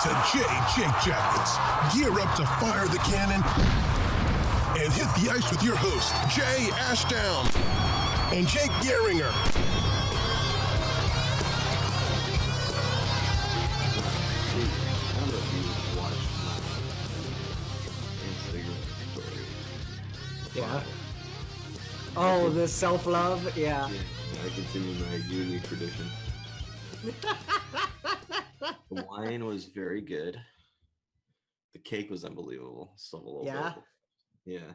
to Jake Jackets. Gear up to fire the cannon and hit the ice with your host, Jay Ashdown and Jake Gehringer. I don't know if you watched my Instagram story. Yeah. Oh, the self-love? Yeah. I continue my uni tradition. The wine was very good. The cake was unbelievable. Still a little Yeah. bit. Yeah.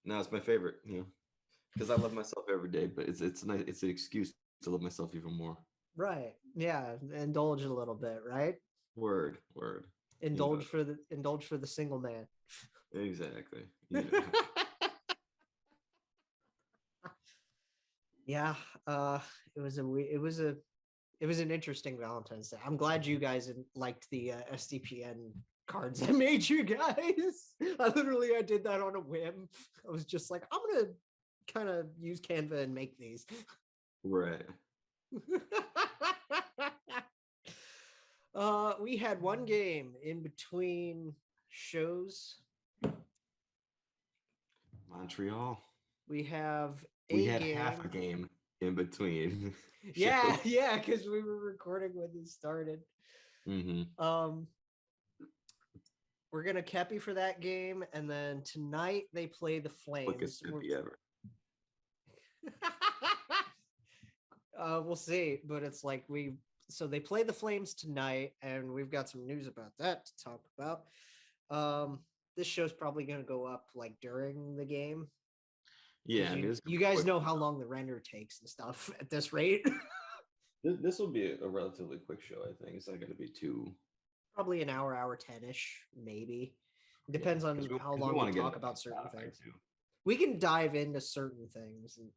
No, it's my favorite, because I love myself every day, but it's nice. It's an excuse to love myself even more. Right. Yeah. Indulge a little bit, right? Word. Indulge for the single man. Exactly. Yeah. It was an interesting Valentine's Day. I'm glad you guys liked the SDPN cards I made you guys. I did that on a whim. I was just like, I'm gonna kind of use Canva and make these. Right. We had one game in between shows. Montreal. We had half a game in between. Yeah, because we were recording when this started. Mm-hmm. We're gonna Kepi for that game, and then tonight they play the Flames. Quickest Kepi ever. We'll see, but it's like so they play the Flames tonight, and we've got some news about that to talk about. This show's probably gonna go up like during the game. Yeah, you guys know how long the render takes and stuff at this rate. This will be a relatively quick show, I think. It's not going to be too. Probably an hour 10-ish, maybe. Depends on how long we talk about certain things. We can dive into certain things, and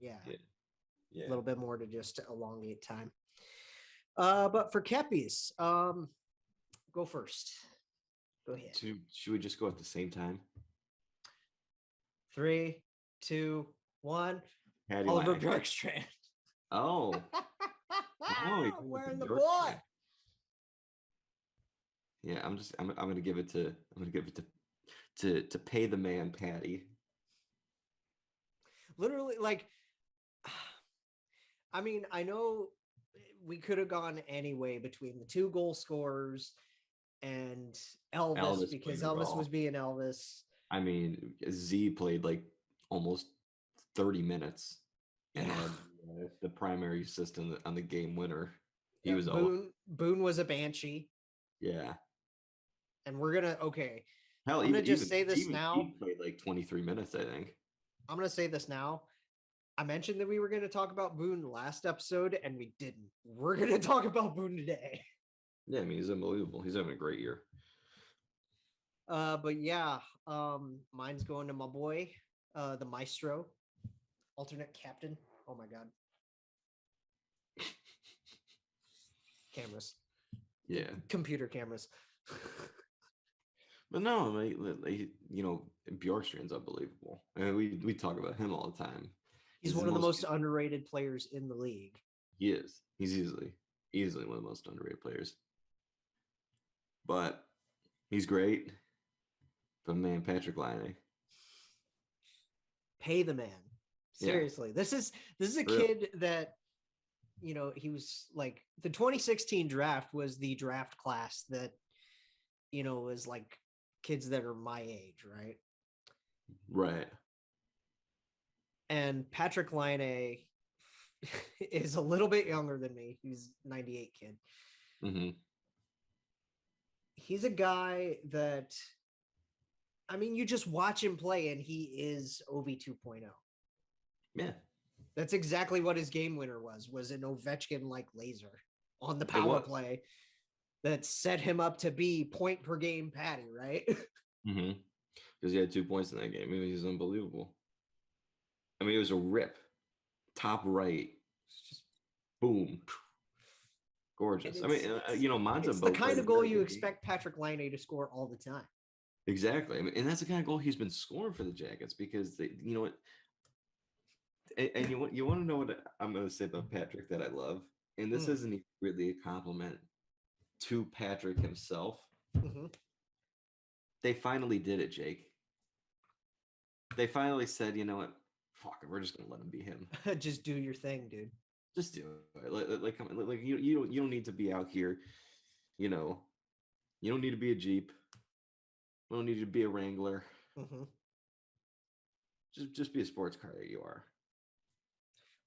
a little bit more to just elongate time. But for Kepis, go first. Go ahead. Should we just go at the same time? 3, 2, 1. Oliver Bjorkstrand. Oh. Wearing the boy. Yeah, I'm gonna give it to pay the man, Patty. Literally, like, I mean, I know we could have gone anyway between the two goal scorers and Elvis because Elvis was being Elvis. I mean, Z played like almost 30 minutes and had the primary assist on the game winner. He was Boone was a banshee. Yeah. And we're gonna Hell, I'm gonna just say this now. He played like 23 minutes, I think. I'm gonna say this now. I mentioned that we were gonna talk about Boone last episode, and we didn't. We're gonna talk about Boone today. Yeah, I mean, he's unbelievable. He's having a great year. But yeah, mine's going to my boy, the Maestro, alternate captain. Oh my god. Cameras. Yeah. Computer cameras. But no, Bjorkstrand's unbelievable. And we talk about him all the time. He's one of the most underrated players in the league. He is. He's easily one of the most underrated players. But he's great. But man, Patrick Laine. Pay the man. Seriously. Yeah. This is a kid that, he was like, the 2016 draft was the draft class that, was like kids that are my age, right? Right. And Patrick Laine is a little bit younger than me. He's 98 kid. Mm-hmm. He's a guy that, I mean, you just watch him play and he is OV 2.0. Yeah. That's exactly what his game winner was an Ovechkin-like laser on the power play that set him up to be point per game Patty, right? Mm-hmm. Because he had 2 points in that game. He was unbelievable. I mean, it was a rip. Top right. Just boom. Gorgeous. I mean, Monza. It's the kind of goal you expect Patrick Laine to score all the time. Exactly. I mean, and that's the kind of goal he's been scoring for the Jackets because they, what. And you want to know what I'm going to say about Patrick that I love? And this isn't really a compliment to Patrick himself. Mm-hmm. They finally did it, Jake. They finally said, you know what? Fuck it, we're just gonna let him be him. Just do your thing, dude. Just do it. Like, you don't need to be out here. You know, you don't need to be a Jeep. You don't need to be a Wrangler. Mm-hmm. Just be a sports car that you are.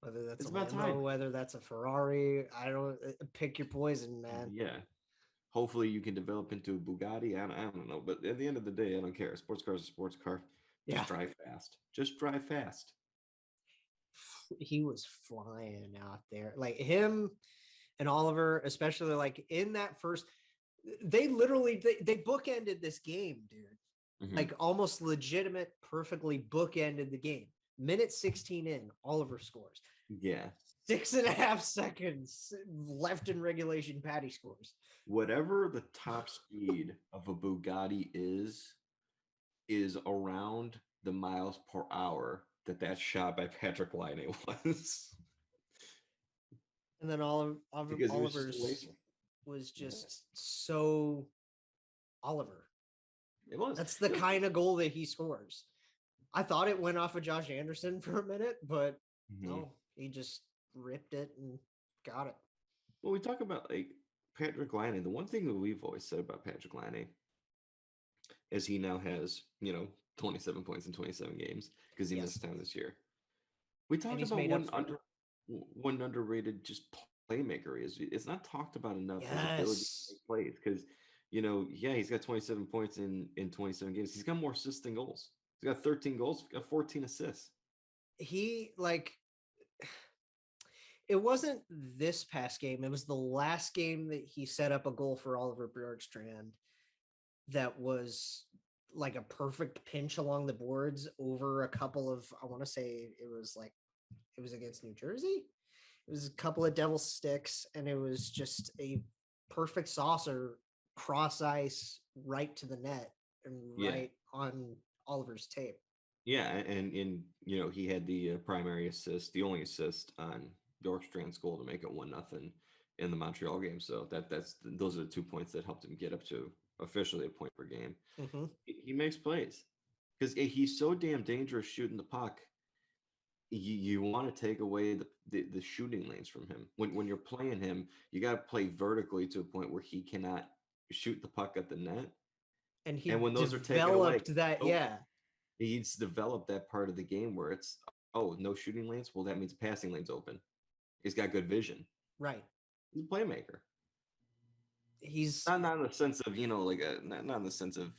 Whether that's it's a Lambo, whether that's a Ferrari, I don't pick your poison, man. Yeah. Hopefully you can develop into a Bugatti. I don't know, but at the end of the day, I don't care. A sports car is a sports car. Just drive fast. Just drive fast. He was flying out there, like him and Oliver, especially like in that first. They literally they bookended this game, dude. Mm-hmm. Like almost legitimate, perfectly bookended the game. Minute 16 in, Oliver scores. Yeah. 6.5 seconds left in regulation, Patty scores. Whatever the top speed of a Bugatti is around the miles per hour that shot by Patrick Laine was. And then Oliver's was just so Oliver. It was. That's the kind of goal that he scores. I thought it went off of Josh Anderson for a minute, but no, he just ripped it and got it. Well, we talk about like Patrick Laine. The one thing that we've always said about Patrick Laine is he now has, 27 points in 27 games because he missed time this year. We talked about one underrated just playmaker is. It's not talked about enough. His ability to make plays because, he's got 27 points in 27 games. He's got more assists than goals. He's got 13 goals. He's got 14 assists. It wasn't this past game. It was the last game that he set up a goal for Oliver Bjorkstrand that was like a perfect pinch along the boards over a couple of, I want to say it was against New Jersey. It was a couple of devil sticks, and it was just a perfect saucer, cross ice, right to the net and right on Oliver's tape. Yeah, and he had the primary assist, the only assist on Bjorkstrand's goal to make it 1-0 in the Montreal game. So those are the 2 points that helped him get up to officially a point per game. Mm-hmm. He makes plays because he's so damn dangerous shooting the puck. You want to take away the shooting lanes from him. When you're playing him, you got to play vertically to a point where he cannot shoot the puck at the net. And when those are taken away, he's developed that part of the game where it's no shooting lanes. Well, that means passing lanes open. He's got good vision. Right. He's a playmaker. He's not in the sense of not in the sense of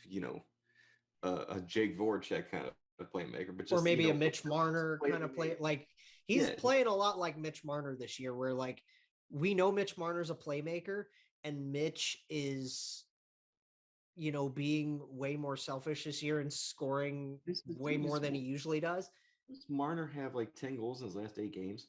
a Jake Voracek kind of playmaker, but just or maybe a Mitch Marner kind of play. Like he's playing a lot like Mitch Marner this year, where like we know Mitch Marner's a playmaker, and Mitch is being way more selfish this year and scoring way more than he usually does. Does Marner have like 10 goals in his last 8 games?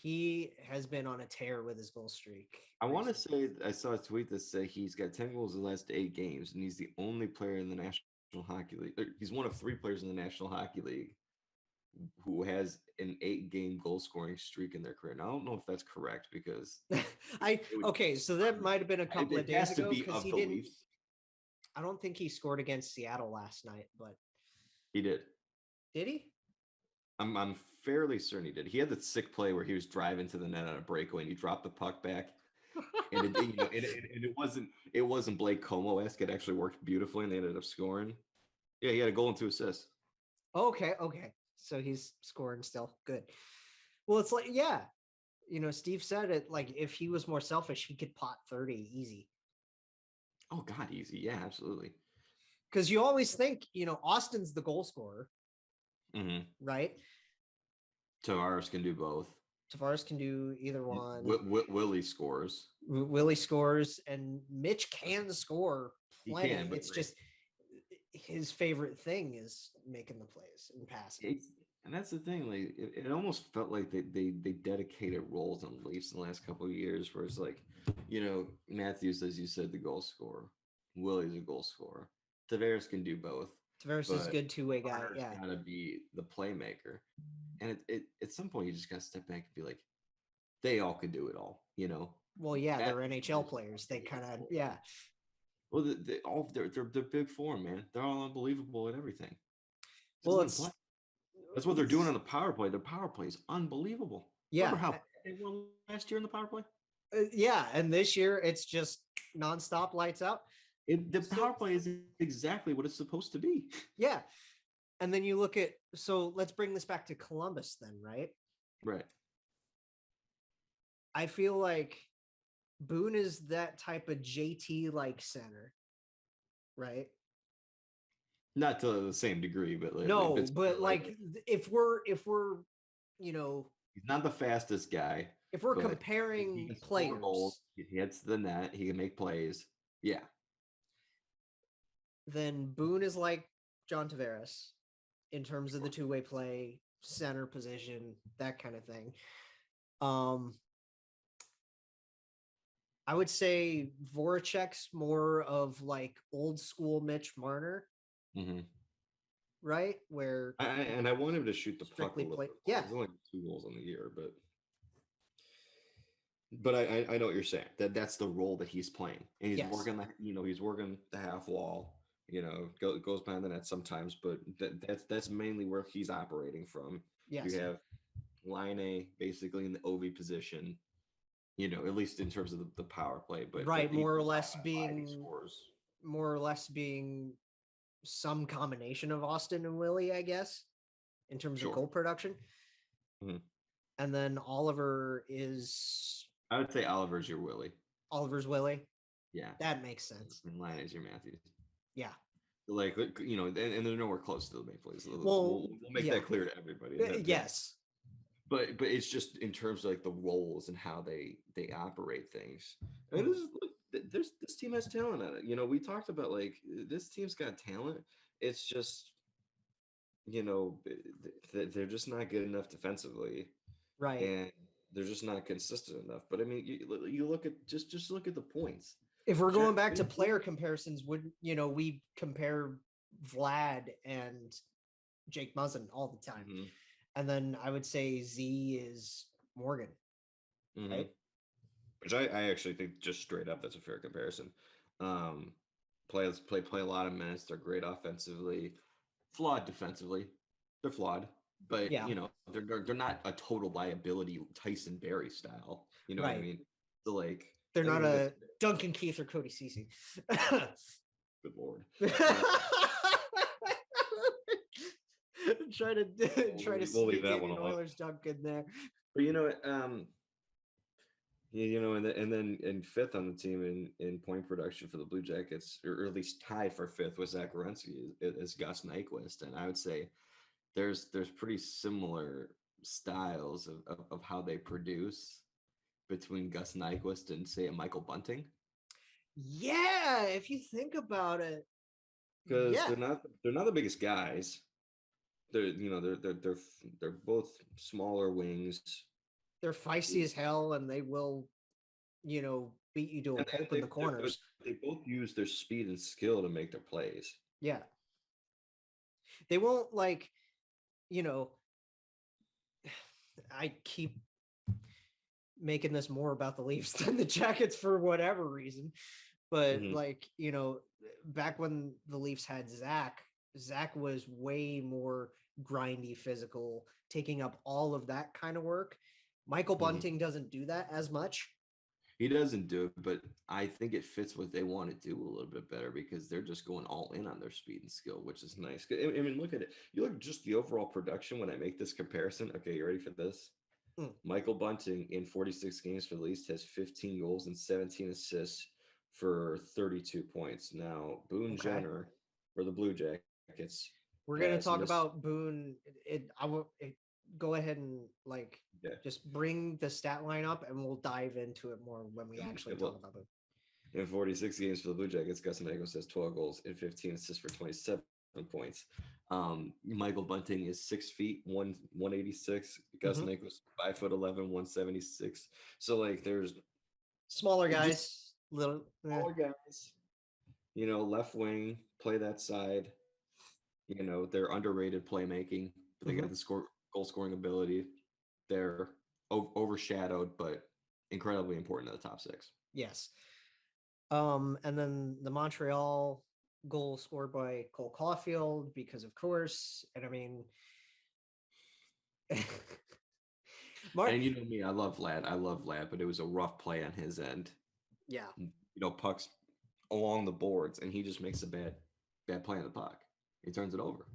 He has been on a tear with his goal streak. I want to say I saw a tweet that said he's got 10 goals in the last 8 games, and he's the only player in the National Hockey League. He's one of 3 players in the National Hockey League who has an 8-game goal scoring streak in their career. Now, I don't know if that's correct because so that might have been a couple of days ago because he didn't. Belief. I don't think he scored against Seattle last night, but he did. Did he? I'm fairly certain he did. He had that sick play where he was driving to the net on a breakaway and he dropped the puck back, and it wasn't Blake Como-esque. It actually worked beautifully, and they ended up scoring. Yeah, he had a goal and 2 assists. Okay. So he's scoring still. Good. Well, it's like Steve said it. Like if he was more selfish, he could pot 30 easy. Oh God, easy. Yeah, absolutely. Because you always think, Austin's the goal scorer, right? Tavares can do both. Tavares can do either one. Willie scores. Willie scores, and Mitch can score plenty. It's just his favorite thing is making the plays and passing. And that's the thing. Like it almost felt like they dedicated roles on the Leafs in the last couple of years, where it's like, Matthews, as you said, the goal scorer. Willie's a goal scorer. Tavares can do both. Tavares is a good 2-way guy. Yeah, got to be the playmaker. And it at some point you just got to step back and be like, they all can do it all. Well, yeah, they're NHL players. They kind of Well, they're big form, man. They're all unbelievable at everything. Well, that's what they're doing on the power play. The power play is unbelievable. Yeah. Remember how they won last year in the power play? Yeah, and this year it's just nonstop, lights out. The power play is exactly what it's supposed to be. Yeah. And then you look at, so let's bring this back to Columbus then, right? Right. I feel like Boone is that type of JT-like center, right? Not to the same degree, but no, but like if we're he's not the fastest guy. If we're comparing players, goals, he hits the net, he can make plays. Yeah. Then Boone is like John Tavares in terms of the two-way play, center position, that kind of thing. I would say Voracek's more of like old school Mitch Marner. Mm-hmm. Right? Where I want him to shoot the puck a little bit. Yeah. He's only 2 goals on the year, but I know what you're saying. That's the role that he's playing. And he's working he's working the half wall, goes behind the net sometimes, but that's mainly where he's operating from. Yes. You have line A basically in the OV position, at least in terms of the power play, but more or less being some combination of Austin and Willie, I guess, in terms of goal production. Mm-hmm. And then Oliver is... I would say Oliver's your Willie. Oliver's Willie? Yeah. That makes sense. And line is your Matthews. Yeah. Like, and they're nowhere close to the main plays. We'll make that clear to everybody. Yes. But it's just in terms of like the roles and how they operate things. I mean, this team has talent on it. We talked about like this team's got talent. It's just they're just not good enough defensively, right? And they're just not consistent enough. But I mean, you look at just look at the points. If we're going back to player comparisons, would we compare Vlad and Jake Muzzin all the time? Mm-hmm. And then I would say Z is Morgan, right? Which I actually think just straight up that's a fair comparison. Play a lot of minutes. They're great offensively, flawed defensively. They're flawed, but they're not a total liability Tyson Berry style. You know what I mean? So like they're not a Duncan Keith or Cody Ceci. Good Lord. try to sneak in an Oilers dunk in there. But and then in fifth on the team in point production for the Blue Jackets, or at least tied for fifth with Zach Werenski, is Gus Nyquist. And I would say there's pretty similar styles of how they produce between Gus Nyquist and say a Michael Bunting. Yeah, if you think about it, because they're not the biggest guys. They're both smaller wings. They're feisty as hell, and they will, beat you to a pulp in the corners. They both use their speed and skill to make their plays. Yeah. They won't I keep making this more about the Leafs than the Jackets for whatever reason. But back when the Leafs had Zach was way more grindy, physical, taking up all of that kind of work. Michael Bunting doesn't do that as much. He doesn't do it, but I think it fits what they want to do a little bit better because they're just going all in on their speed and skill, which is nice. I mean, look at it. You look at just the overall production when I make this comparison. Okay, you ready for this? Michael Bunting in 46 games for the Leafs has 15 goals and 17 assists for 32 points. Now, Boone Jenner for the Blue Jackets. We're going to talk about Boone. Go ahead and just bring the stat line up and we'll dive into it more when we actually talk about it. In 46 games for the Blue Jackets, Gus Nyquist has 12 goals and 15 assists for 27 points. Michael Bunting is 6 feet, 186. Gus Nyquist 5'11", 176. So there's smaller guys, smaller guys. Left wing, play that side. They're underrated playmaking, but they got the goal scoring ability. They're overshadowed, but incredibly important to the top six. Yes. And then the Montreal goal scored by Cole Caulfield because of course. And I mean, and you know me, I love Vlad, but it was a rough play on his end. Yeah. Pucks along the boards, and he just makes a bad play on the puck. He turns it over.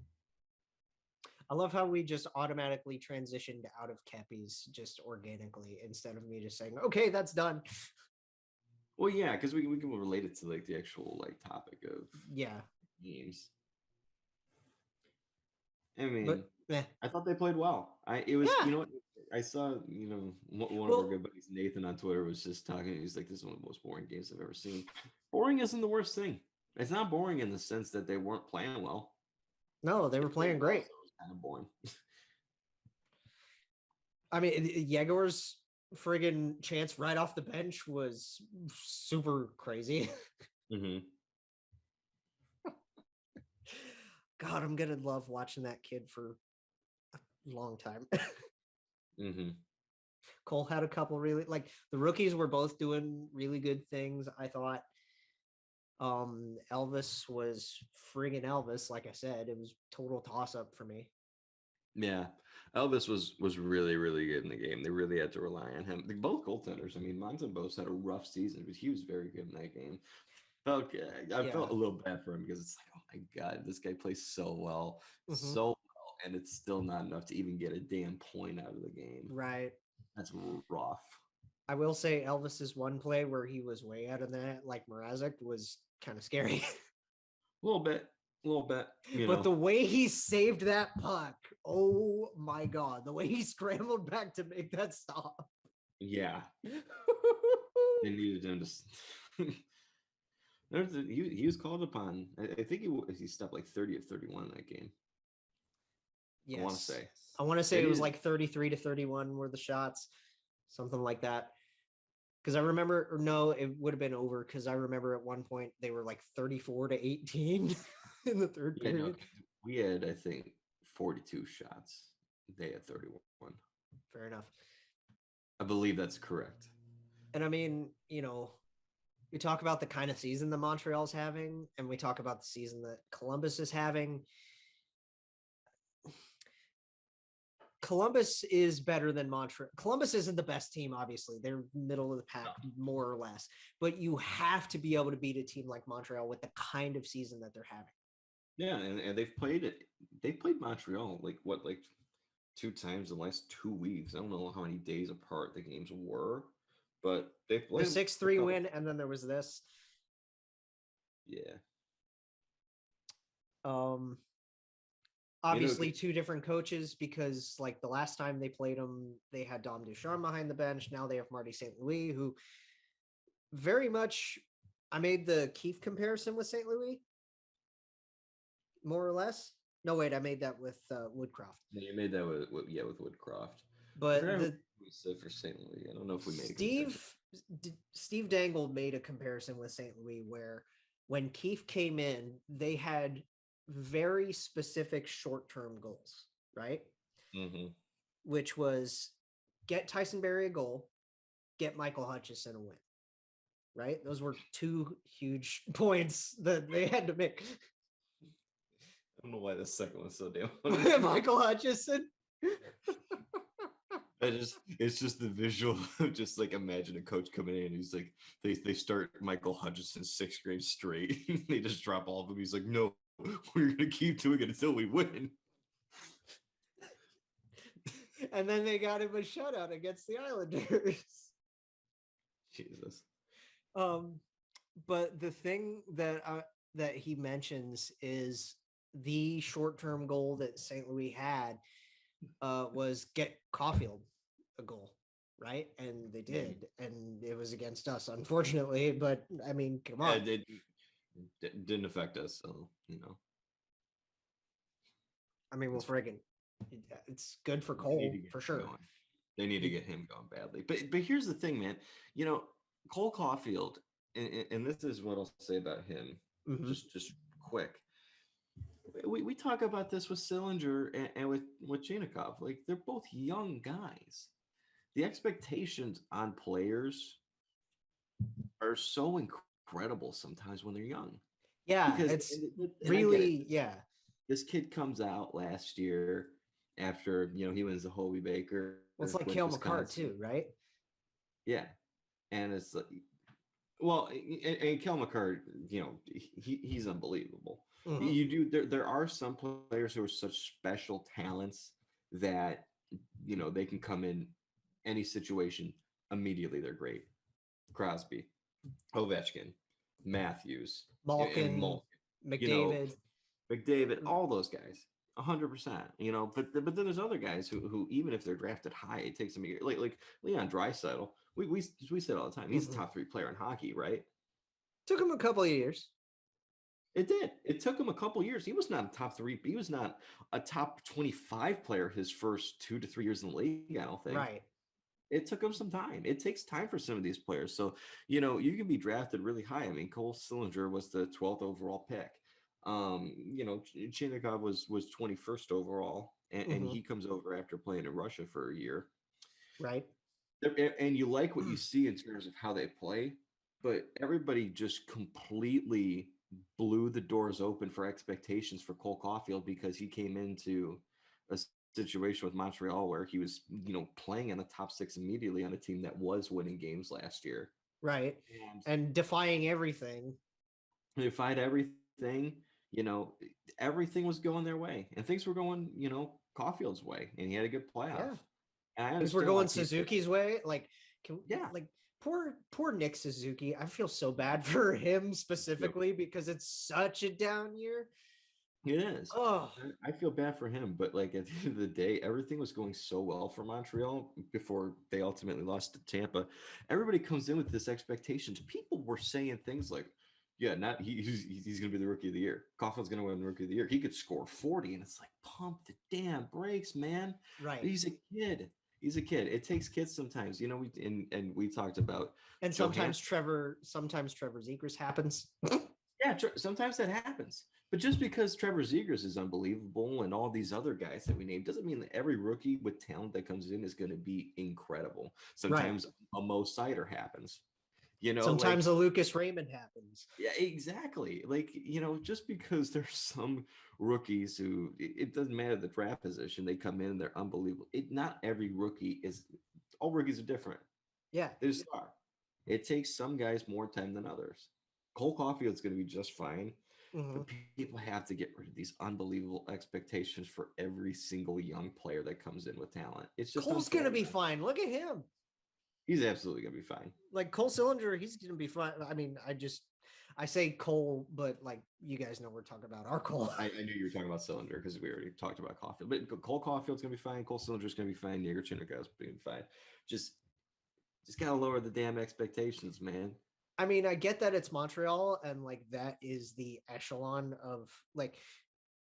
I love how we just automatically transitioned out of Kepi's just organically instead of me just saying, okay, that's done. Well, yeah, because we can relate it to like the actual like topic of games. I mean, I thought they played well. You know what, I saw, one of our good buddies, Nathan, on Twitter was just talking. He's like, this is one of the most boring games I've ever seen. Boring isn't the worst thing. It's not boring in the sense that they weren't playing well. No, they were playing great. So it was kind of boring. I mean, Jagr's friggin' chance right off the bench was super crazy. Mm-hmm. God, I'm gonna love watching that kid for a long time. Mm-hmm. Cole had a couple really, like, the rookies were both doing really good things, I thought. Elvis was friggin' Elvis, like I said. It was total toss-up for me. Yeah, Elvis was really, really good in the game. They really had to rely on him. Both goaltenders. I mean, Montembeault had a rough season, but he was very good in that game. I felt a little bad for him because it's like, oh my God, this guy plays so well, and it's still not enough to even get a damn point out of the game. Right. That's rough. I will say Elvis's one play where he was way out of the net, like Mrazek, was kind of scary. A little bit. But the way he saved that puck, oh my God, the way he scrambled back to make that stop. Yeah. They needed him to. He was called upon. I think he stepped like 30 of 31 in that game. Yes. I want to say it was like 33 to 31 were the shots, something like that. Because I remember, or no, it would have been over because I remember at one point they were like 34 to 18 in the third period. No, we had, I think, 42 shots. They had 31. Fair enough. I believe that's correct. And I mean, we talk about the kind of season that Montreal's having, and we talk about the season that Columbus is having. Columbus is better than Montreal. Columbus isn't the best team, obviously. They're middle of the pack, more or less. But you have to be able to beat a team like Montreal with the kind of season that they're having. Yeah, and they've played it. They played Montreal like 2 times in the last 2 weeks. I don't know how many days apart the games were, but they played the 6-3 win, and then there was this. Yeah. Obviously, 2 different coaches because, like, the last time they played them, they had Dom Ducharme behind the bench. Now they have Marty St. Louis, who very much. I made the Keefe comparison with St. Louis, more or less. No, wait, I made that with Woodcroft. Yeah, you made that with Woodcroft. But we said for St. Louis, I don't know if we made Steve Dangle made a comparison with St. Louis where when Keefe came in, they had very specific short-term goals, right? Mm-hmm. Which was get Tyson Barrie a goal, get Michael Hutchison a win, right? Those were 2 huge points that they had to make. I don't know why the second one's so damn funny. Michael Hutchison. It's just the visual of just like imagine a coach coming in. He's like, they start Michael Hutchison 6 games straight. They just drop all of them. He's like, no, we're gonna keep doing it until we win. And then they got him a shutout against the Islanders. Jesus. But the thing that he mentions is the short-term goal that St. Louis had was get Caulfield a goal, right? And they did, and it was against us, unfortunately. But I mean, come on. It didn't affect us, so I mean, well, friggin', it's good for Cole for sure. They need to get him going badly. But here's the thing, man. Cole Caulfield, and this is what I'll say about him, just quick. We talk about this with Sillinger and with Chinikov. Like, they're both young guys. The expectations on players are so incredible sometimes when they're young. Yeah, Because it's and really yeah. This kid comes out last year after he wins the Hobie Baker. Well, it's like with Cale McCarr Wisconsin. too, right? Yeah, and it's like, well, and Cale McCarr, he's unbelievable. Mhm. You do there are some players who are such special talents that they can come in any situation immediately. They're great. Crosby, Ovechkin, Matthews, and Malkin, McDavid. McDavid, all those guys, 100%. But then there's other guys who even if they're drafted high, it takes them a year. Like Leon Draisaitl. We say it all the time. He's a top 3 player in hockey, right? Took him a couple of years. It did. It took him a couple of years. He was not a top 3. He was not a top 25 player his first 2 to 3 years in the league, I don't think. Right. It took him some time. It takes time for some of these players. So, you can be drafted really high. I mean, Cole Sillinger was the 12th overall pick. Chinnikov was 21st overall, and he comes over after playing in Russia for a year. Right. And you like what you see in terms of how they play, but everybody just completely blew the doors open for expectations for Cole Caulfield because he came into a situation with Montreal where he was, playing in the top 6 immediately on a team that was winning games last year. Right. And defying everything. They defied everything, everything was going their way and things were going, Caulfield's way, and he had a good playoff. Yeah. Things were going Suzuki's way. Like, poor Nick Suzuki. I feel so bad for him specifically because it's such a down year. It is. Oh, I feel bad for him, but like at the end of the day, everything was going so well for Montreal before they ultimately lost to Tampa. Everybody comes in with this expectations. People were saying things like, "Yeah, he's going to be the rookie of the year. Caulfield's going to win the rookie of the year. He could score 40," and it's like, pump the damn brakes, man. Right. He's a kid. He's a kid. It takes kids sometimes, we talked about. And sometimes Trevor Zegras happens. Yeah, sometimes that happens. But just because Trevor Zegras is unbelievable and all these other guys that we named doesn't mean that every rookie with talent that comes in is going to be incredible. Sometimes a Mo Sider happens. Sometimes a Lucas Raymond happens. Yeah, exactly. Like, just because there's some rookies who it doesn't matter the draft position, they come in and they're unbelievable. Not every rookie is. All rookies are different. Yeah, they just are. It takes some guys more time than others. Cole Caulfield's going to be just fine. But people have to get rid of these unbelievable expectations for every single young player that comes in with talent. It's just Cole's going to be fine. Look at him. He's absolutely going to be fine. Like Cole Sillinger, he's going to be fine. I mean, I say Cole, but like you guys know we're talking about our Cole. I knew you were talking about Sillinger because we already talked about Caulfield. But Cole Caulfield's going to be fine. Cole Sillinger's going to be fine. Jagr Chinnikov's going to be fine. Just got to lower the damn expectations, man. I mean, I get that it's Montreal and like that is the echelon of like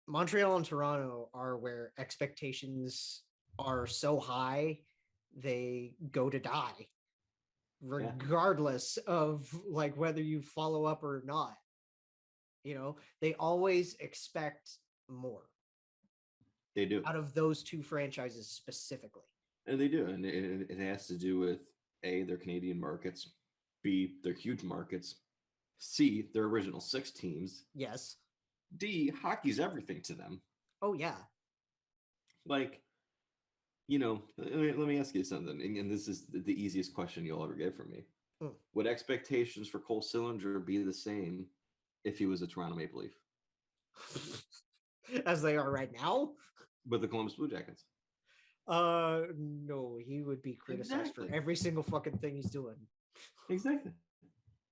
Montreal and Toronto are where expectations are so high, they go to die regardless of like whether you follow up or not. They always expect more. They do. Out of those two franchises specifically. And they do. And it has to do with A, their Canadian markets. B, they're huge markets. C, their original 6 teams. Yes. D, hockey's everything to them. Oh, yeah. Like, let me ask you something. And this is the easiest question you'll ever get from me. Would expectations for Cole Sillinger be the same if he was a Toronto Maple Leaf? As they are right now? With the Columbus Blue Jackets? No, he would be criticized for every single fucking thing he's doing. Exactly.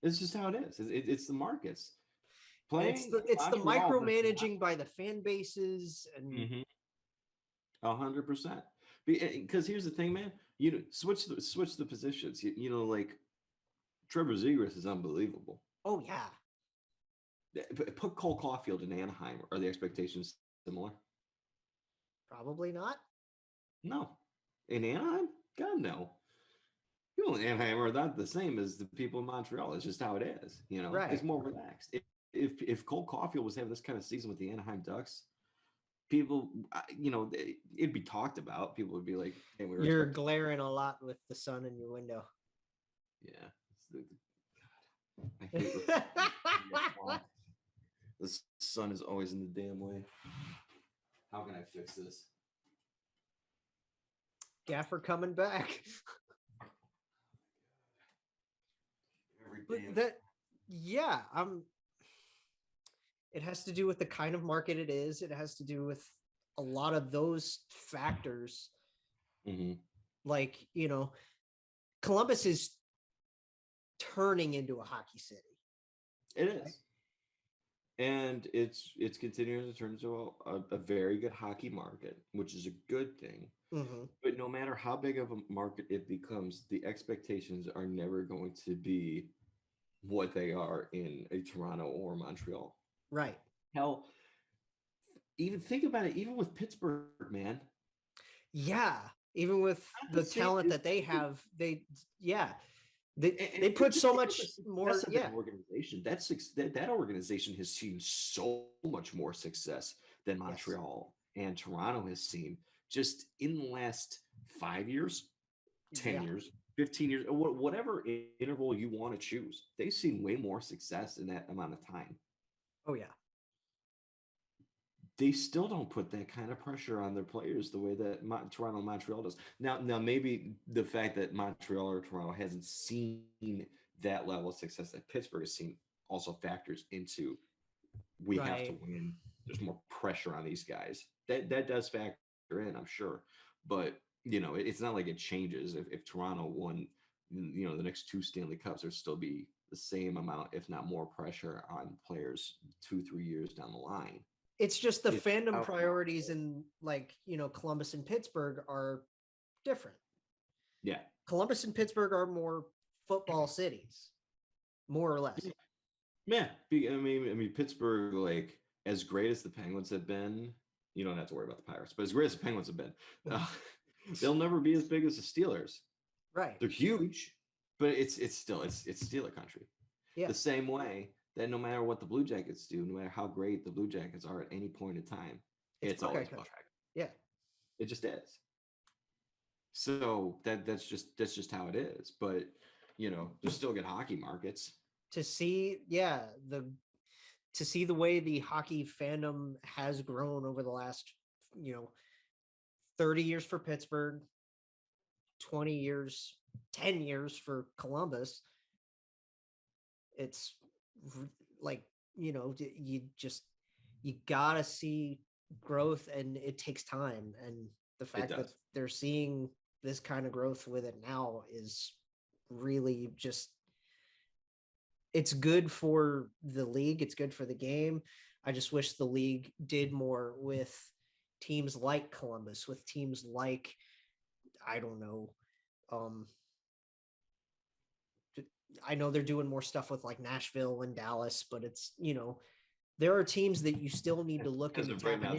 It's just how it is. It's the markets. It's the micromanaging by the fan bases and 100%. Because here's the thing, man. Switch the positions. Like Trevor Zegras is unbelievable. Oh yeah. Put Cole Caulfield in Anaheim. Are the expectations similar? Probably not. No. In Anaheim? God no. People in Anaheim are not the same as the people in Montreal. It's just how it is. Right. It's more relaxed. If Cole Caulfield was having this kind of season with the Anaheim Ducks, people, it'd be talked about. People would be like, "Hey, you're glaring a lot with the sun in your window." Yeah. I hate the sun is always in the damn way. How can I fix this? Gaffer coming back. Every damn. It has to do with the kind of market it is. It has to do with a lot of those factors. Mm-hmm. Like, Columbus is turning into a hockey city. It is. And it's continuing to turn into a very good hockey market, which is a good thing. Mm-hmm. But no matter how big of a market it becomes, the expectations are never going to be what they are in a Toronto or Montreal. Right. Hell, even think about it, even with Pittsburgh, man. Yeah. Even with the talent that they have, they put so much more. Yeah. Organization. That organization has seen so much more success than Montreal and Toronto has seen just in the last 5 years, 10 years, 15 years, whatever interval you want to choose. They've seen way more success in that amount of time. Oh, yeah. They still don't put that kind of pressure on their players the way that Toronto and Montreal does. Now, maybe the fact that Montreal or Toronto hasn't seen that level of success that Pittsburgh has seen also factors into we have to win. There's more pressure on these guys. That does factor in, I'm sure. But, it's not like it changes. If Toronto won, the next 2 Stanley Cups, there'd still be the same amount, if not more pressure on players 2-3 years down the line. It's just the fandom priorities in Columbus and Pittsburgh are different. Yeah. Columbus and Pittsburgh are more football cities, more or less. Yeah. I mean, Pittsburgh, like, as great as the Penguins have been, you don't have to worry about the Pirates, but as great as the Penguins have been, they'll never be as big as the Steelers. Right. They're huge, but it's still Steeler country. Yeah. The same way that no matter what the Blue Jackets do, no matter how great the Blue Jackets are at any point in time, it's always Buckeye. Yeah. It just is. So that's just how it is. But there's still good hockey markets. To see the way the hockey fandom has grown over the last 30 years for Pittsburgh, 20 years, 10 years for Columbus. It's like, you gotta see growth, and it takes time. And the fact that they're seeing this kind of growth with it now is really just, it's good for the league. It's good for the game. I just wish the league did more with teams like Columbus, with teams like, I don't know, I know they're doing more stuff with like Nashville and Dallas, but it's, there are teams that you still need to look at. Right now,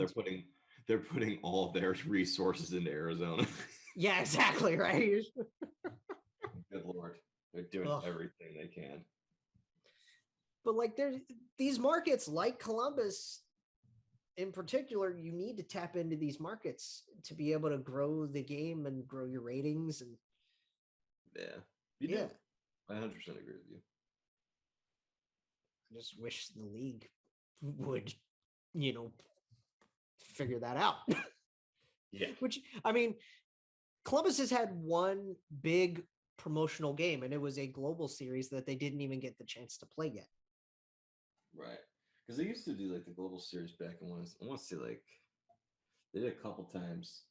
they're putting all of their resources into Arizona. Yeah, exactly. Right. Good Lord. They're doing everything they can. But like, there's these markets like Columbus in particular, you need to tap into these markets to be able to grow the game and grow your ratings. And you do. I 100% agree with you. I just wish the league would, figure that out. Yeah. Which, I mean, Columbus has had one big promotional game, and it was a global series that they didn't even get the chance to play yet. Right. Because they used to do like the global series back in I want to say like they did a couple times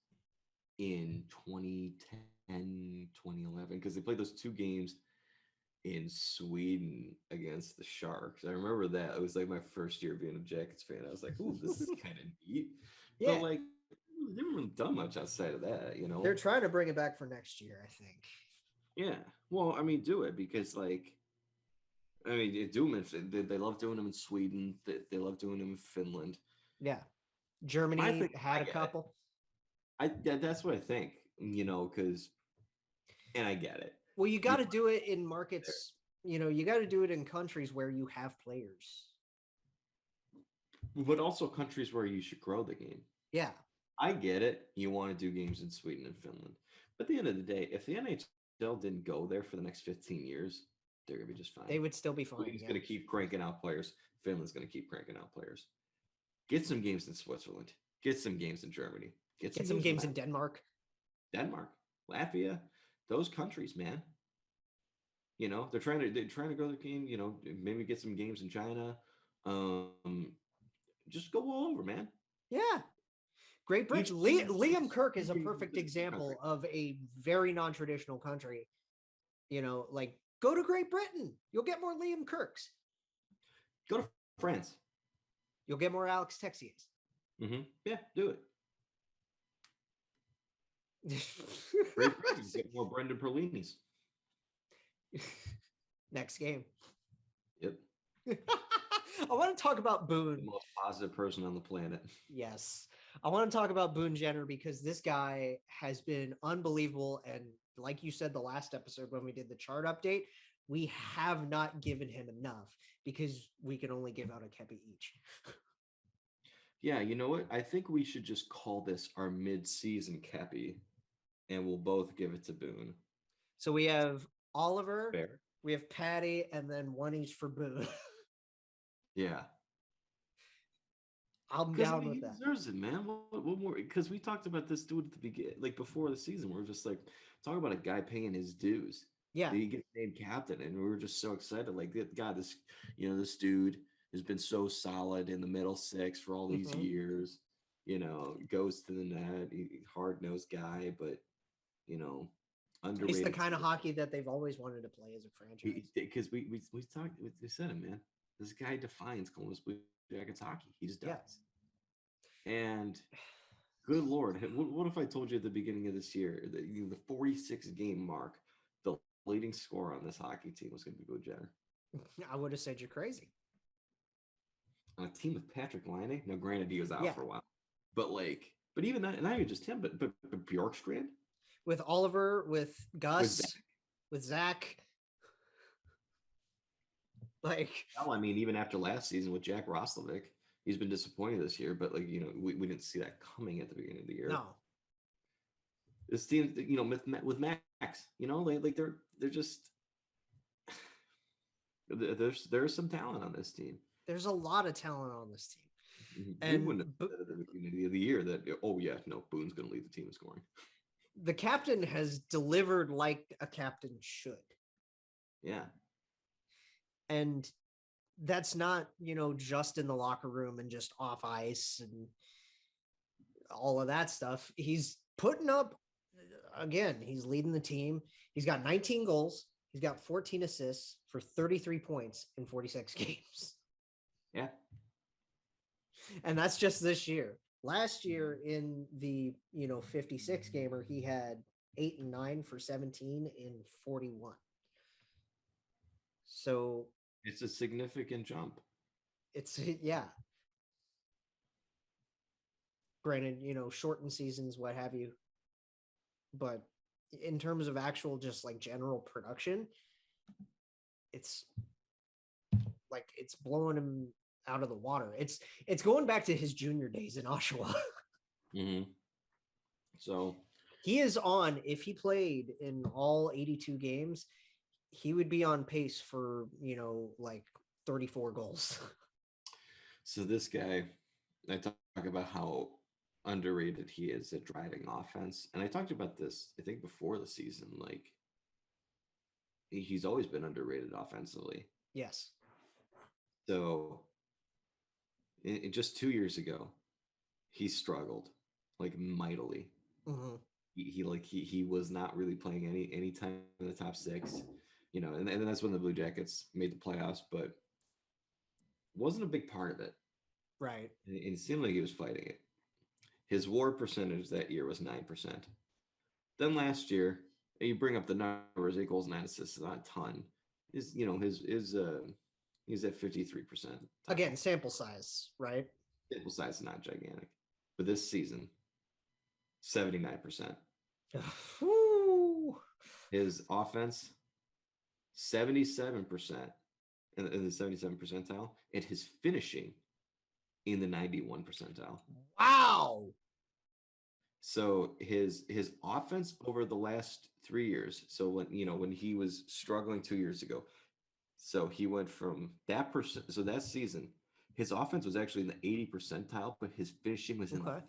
in 2010, 2011, because they played those 2 games in Sweden against the Sharks. I remember that. It was like my first year being a Jackets fan. I was like, ooh, this is kind of neat. Yeah. But like, they haven't really done much outside of that, They're trying to bring it back for next year, I think. Yeah. Well, I mean, do it because like, they do them. They love doing them in Sweden. They love doing them in Finland. Yeah. Germany had a couple. That's what I think, because, and I get it. Well, you got to do it in markets, you got to do it in countries where you have players. But also countries where you should grow the game. Yeah. I get it. You want to do games in Sweden and Finland. But at the end of the day, if the NHL didn't go there for the next 15 years, they're going to be just fine. They would still be fine. Sweden's going to keep cranking out players. Finland's going to keep cranking out players. Get some games in Switzerland. Get some games in Germany. Get some games in Denmark. Latvia, those countries, man. You know, they're trying to grow the game. You know, maybe get some games in China. Just go all over, man. Yeah. Great Britain. Liam Kirk is a perfect example of a very non-traditional country. You know, like go to Great Britain. You'll get more Liam Kirks. Go to France. You'll get more Alex Texiers. Mm-hmm. Yeah, do it. Great Britain. Get more Brendan Perlinis. Next game. Yep. I want to talk about Boone. The most positive person on the planet. Yes. I want to talk about Boone Jenner because this guy has been unbelievable. And like you said, the last episode when we did the chart update, we have not given him enough because we can only give out a Kepi each. Yeah, you know what? I think we should just call this our mid-season Kepi, and we'll both give it to Boone. So we have Oliver, Fair. We have Patty, and then one each for Boone. Yeah. I'm down with that. He deserves it, man. What more? Because we talked about this dude at the beginning, like before the season. We're just like talking about a guy paying his dues. Yeah. He gets named captain, and we were just so excited. Like, God, this dude has been so solid in the middle six for all these years. You know, goes to the net, hard-nosed guy, but underrated. He's the kind of hockey that they've always wanted to play as a franchise. Because we talked, we said it, man. This guy defines Columbus Blue Jackets hockey. He just does. Yeah. And good Lord, what if I told you at the beginning of this year that the 46 game mark, the leading scorer on this hockey team was going to be Boone Jenner? I would have said you're crazy. On a team with Patrick Laine. Now, granted, he was out for a while, but even not even just him, but Bjorkstrand with Oliver, with Gus, with Zach. I mean, even after last season with Jack Roslovic, he's been disappointed this year, but we didn't see that coming at the beginning of the year. No. This team, with Max, they're just there's some talent on this team. There's a lot of talent on this team. And wouldn't have said at the beginning of the year that Boone's going to lead the team in scoring. The captain has delivered like a captain should. Yeah. And that's not, just in the locker room and just off ice and all of that stuff. He's putting up, again, he's leading the team. He's got 19 goals. He's got 14 assists for 33 points in 46 games. Yeah. And that's just this year. Last year in the, 56 gamer, he had 8 and 9 for 17 in 41. So it's a significant jump. Yeah. Granted, shortened seasons, what have you. But in terms of actual just general production, it's blowing him out of the water. It's going back to his junior days in Oshawa. Mm-hmm. So he is on, if he played in all 82 games, he would be on pace for, 34 goals. So this guy, I talk about how underrated he is at driving offense. And I talked about this, I think, before the season. He's always been underrated offensively. Yes. So just 2 years ago, he struggled mightily. Mm-hmm. He was not really playing any time in the top six, and that's when the Blue Jackets made the playoffs, but wasn't a big part of it. Right. And it seemed like he was fighting it. His WAR percentage that year was 9%. Then last year, you bring up the numbers, 8 goals, 9 assists, not a ton. He's at 53%. Again, sample size, right? Sample size is not gigantic. But this season, 79%. His offense, 77% in the 77th percentile, and his finishing in the 91 percentile. Wow. So his offense over the last 3 years. So when he was struggling 2 years ago, So he went from that percent. So that season, his offense was actually in the 80 percentile, but his finishing was in the 5.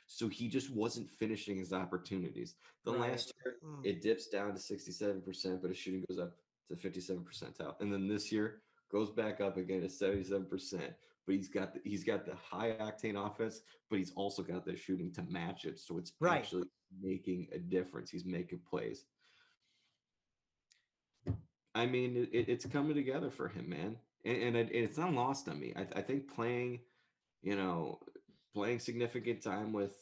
So he just wasn't finishing his opportunities. The last year, it dips down to 67%, but his shooting goes up to 57 percentile. And then this year goes back up again to 77%. But he's got the high octane offense, but he's also got the shooting to match it. So it's actually making a difference. He's making plays. I mean, it's coming together for him, man. And it's not lost on me. I think playing significant time with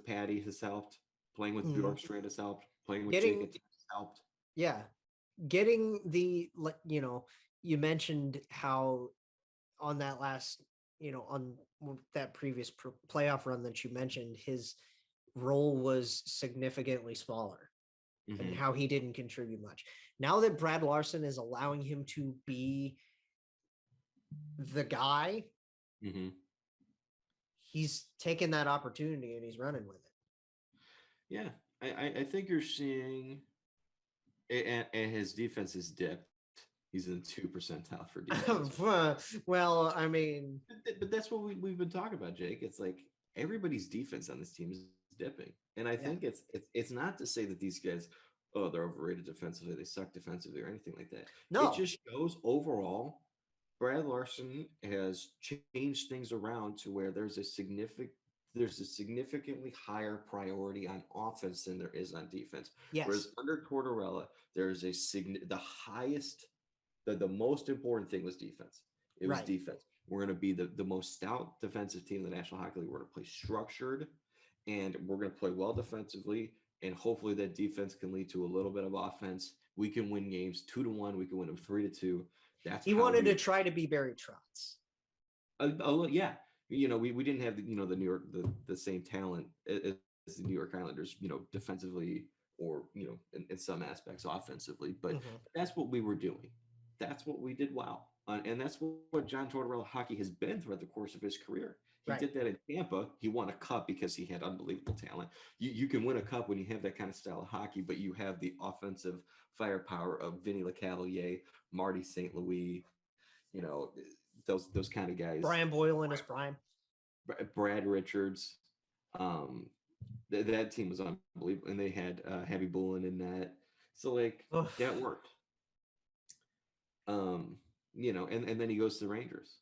Patty has helped. Playing with Bjorkstrand has helped. Playing with Jacob has helped. Yeah. Getting you mentioned how on that last, on that previous playoff run that you mentioned, his role was significantly smaller and how he didn't contribute much. Now that Brad Larson is allowing him to be the guy, he's taken that opportunity and he's running with it. Yeah, I think you're seeing, and his defense is dipped. He's in the 2 percentile for defense. Well, I mean, but that's what we've been talking about, Jake. It's like everybody's defense on this team is dipping, and I think it's not to say that these guys, they're overrated defensively, they suck defensively, or anything like that. No, it just shows overall, Brad Larson has changed things around to where there's a significantly higher priority on offense than there is on defense. Yes. Whereas under Tortorella, there's the highest. The most important thing was defense. It was defense. We're going to be the most stout defensive team in the National Hockey League. We're going to play structured, and we're going to play well defensively, and hopefully that defense can lead to a little bit of offense. We can win games 2-1. We can win them 3-2. He wanted to try to be Barry Trotz. Yeah. We didn't have the New York the same talent as the New York Islanders, defensively or in some aspects offensively, but that's what we were doing. That's what we did well. And that's what John Tortorella hockey has been throughout the course of his career. He did that in Tampa. He won a cup because he had unbelievable talent. You can win a cup when you have that kind of style of hockey, but you have the offensive firepower of Vinny LeCavalier, Marty St. Louis, those kind of guys. Brian Boyle in his prime. Brad Richards. That team was unbelievable. And they had Heavy Bullen in that. So, that worked. And then he goes to the Rangers,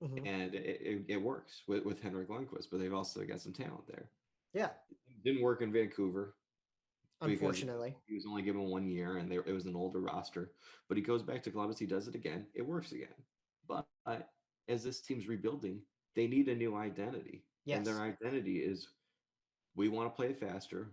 and it works with Henrik Lundqvist, but they've also got some talent there. Yeah, it didn't work in Vancouver, unfortunately. He was only given 1 year, and it was an older roster. But he goes back to Columbus, he does it again, it works again. But as this team's rebuilding, they need a new identity, and their identity is we want to play faster.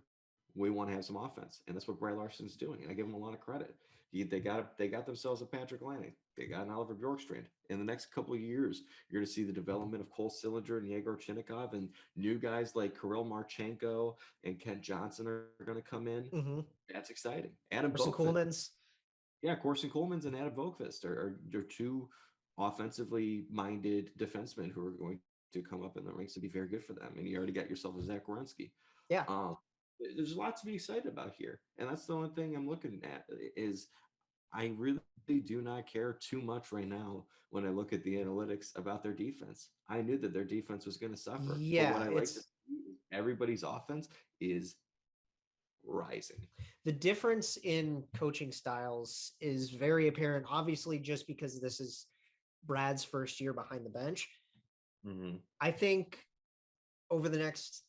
We want to have some offense, and that's what Brad Larson's doing. And I give him a lot of credit. They got themselves a Patrick Lanning. They got an Oliver Bjorkstrand. In the next couple of years, you're going to see the development of Cole Sillinger and Yegor Chinnikov, and new guys like Kirill Marchenko and Kent Johnson are going to come in. That's exciting. Corson Coleman's. Yeah, Corson Coleman's and Adam Vogtfist are two offensively minded defensemen who are going to come up in the ranks to be very good for them. And you already got yourself a Zach Werenski. Yeah. There's a lot to be excited about here. And that's the only thing I'm looking at is I really do not care too much right now when I look at the analytics about their defense. I knew that their defense was going to suffer. Yeah. But what I like to see is everybody's offense is rising. The difference in coaching styles is very apparent, obviously, just because this is Brad's first year behind the bench. I think over the next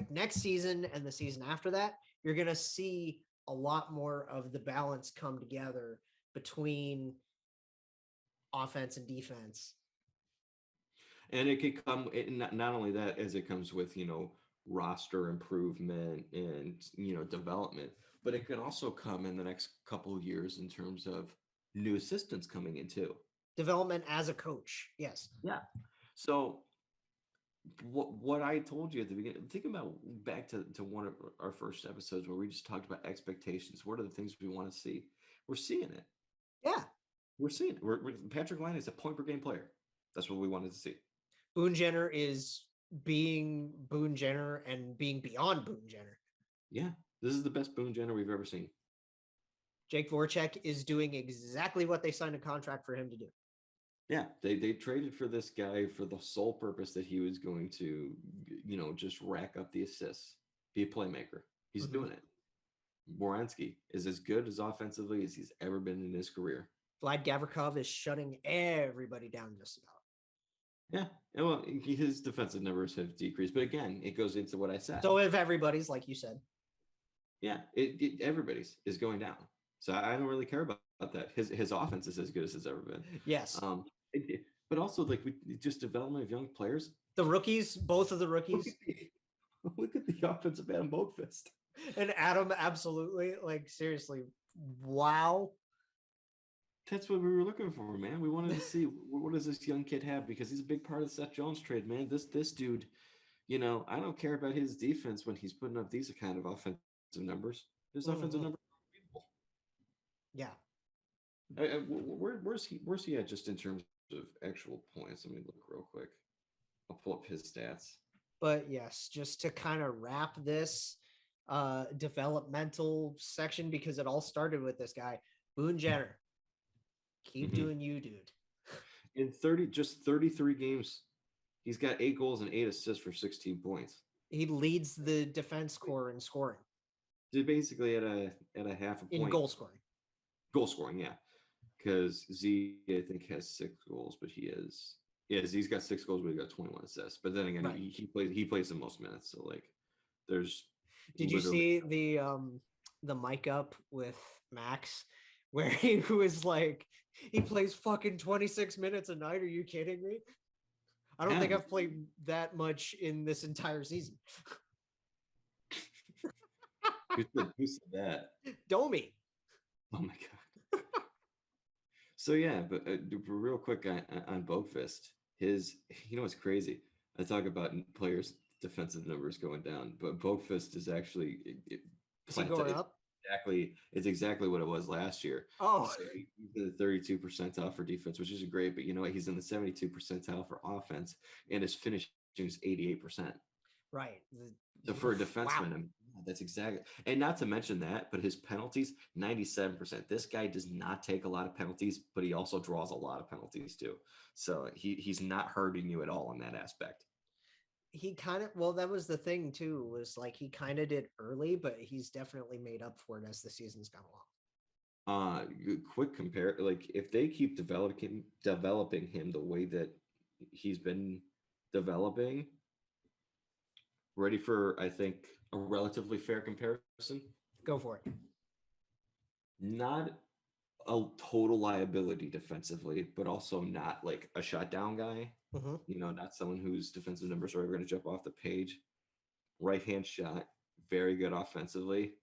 next season and the season after that, you're going to see a lot more of the balance come together between offense and defense. And it could come, not only that, as it comes with, roster improvement and, development, but it can also come in the next couple of years in terms of new assistants coming in too. Development as a coach. Yes. Yeah. So what I told you at the beginning, think about back to one of our first episodes where we just talked about expectations. What are the things we want to see? We're seeing it. Yeah. We're seeing it. Patrick Laine is a point per game player. That's what we wanted to see. Boone Jenner is being Boone Jenner and being beyond Boone Jenner. Yeah. This is the best Boone Jenner we've ever seen. Jake Voracek is doing exactly what they signed a contract for him to do. Yeah, they traded for this guy for the sole purpose that he was going to, just rack up the assists, be a playmaker. He's doing it. Borensky is as good as offensively as he's ever been in his career. Vlad Gavrikov is shutting everybody down just about. Yeah, well, his defensive numbers have decreased, but again, it goes into what I said. So if everybody's, like you said. Yeah, everybody's is going down. So I don't really care about that. His offense is as good as it's ever been. Yes. But also like just development of young players. The rookies, both of the rookies. Look at the offensive Adam Boakfist. And Adam, absolutely. Like, seriously, wow. That's what we were looking for, man. We wanted to see what does this young kid have, because he's a big part of the Seth Jones trade, man. This dude, I don't care about his defense when he's putting up these kind of offensive numbers. His offensive numbers are unbelievable. Yeah. Where's he at just in terms of actual points? Let me look real quick. I'll pull up his stats. But yes, just to kind of wrap this developmental section, because it all started with this guy, Boone Jenner. Keep doing you, dude. In 33 games, he's got 8 goals and 8 assists for 16 points. He leads the defense corps in scoring. He's basically at a half a point. In goal scoring. Goal scoring, yeah. Because Z, I think, has 6 goals, but he's got 6 goals, but he got 21 assists. But then again, right. he plays the most minutes. So like, there's. Did you see the mic up with Max, where he was like, he plays fucking 26 minutes a night? Are you kidding me? I don't think I've played that much in this entire season. Who said that? Domi. Oh my god. So yeah, but real quick on Boakfist, it's crazy. I talk about players' defensive numbers going down, but Boakfist is actually is he going up? It's exactly what it was last year. Oh, so he's in the 32th percentile for defense, which is great. But you know what? He's in the 72th percentile for offense, and his finishing is 88%. Right. So for a defenseman, that's exactly. And not to mention that, but his penalties, 97%. This guy does not take a lot of penalties, but he also draws a lot of penalties too. So he's not hurting you at all in that aspect. He kind of, that was the thing too, was like he kind of did early, but he's definitely made up for it as the season's gone along. Quick compare, like if they keep developing him the way that he's been developing, ready for, I think, a relatively fair comparison. Go for it. Not a total liability defensively, but also not like a shutdown guy. Not someone whose defensive numbers are ever going to jump off the page. Right-hand shot, very good offensively.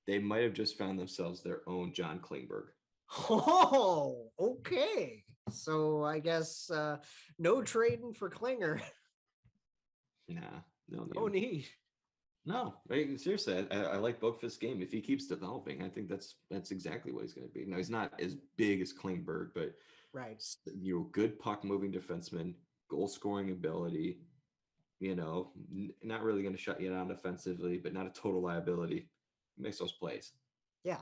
They might have just found themselves their own John Klingberg. Oh, okay. So I guess no trading for Klinger. Nah, no need. No, seriously, I like Boakfist's game. If he keeps developing, I think that's exactly what he's going to be. Now, he's not as big as Klingberg, but right, good puck moving defenseman, goal scoring ability. Not really going to shut you down defensively, but not a total liability. Makes those plays. Yeah,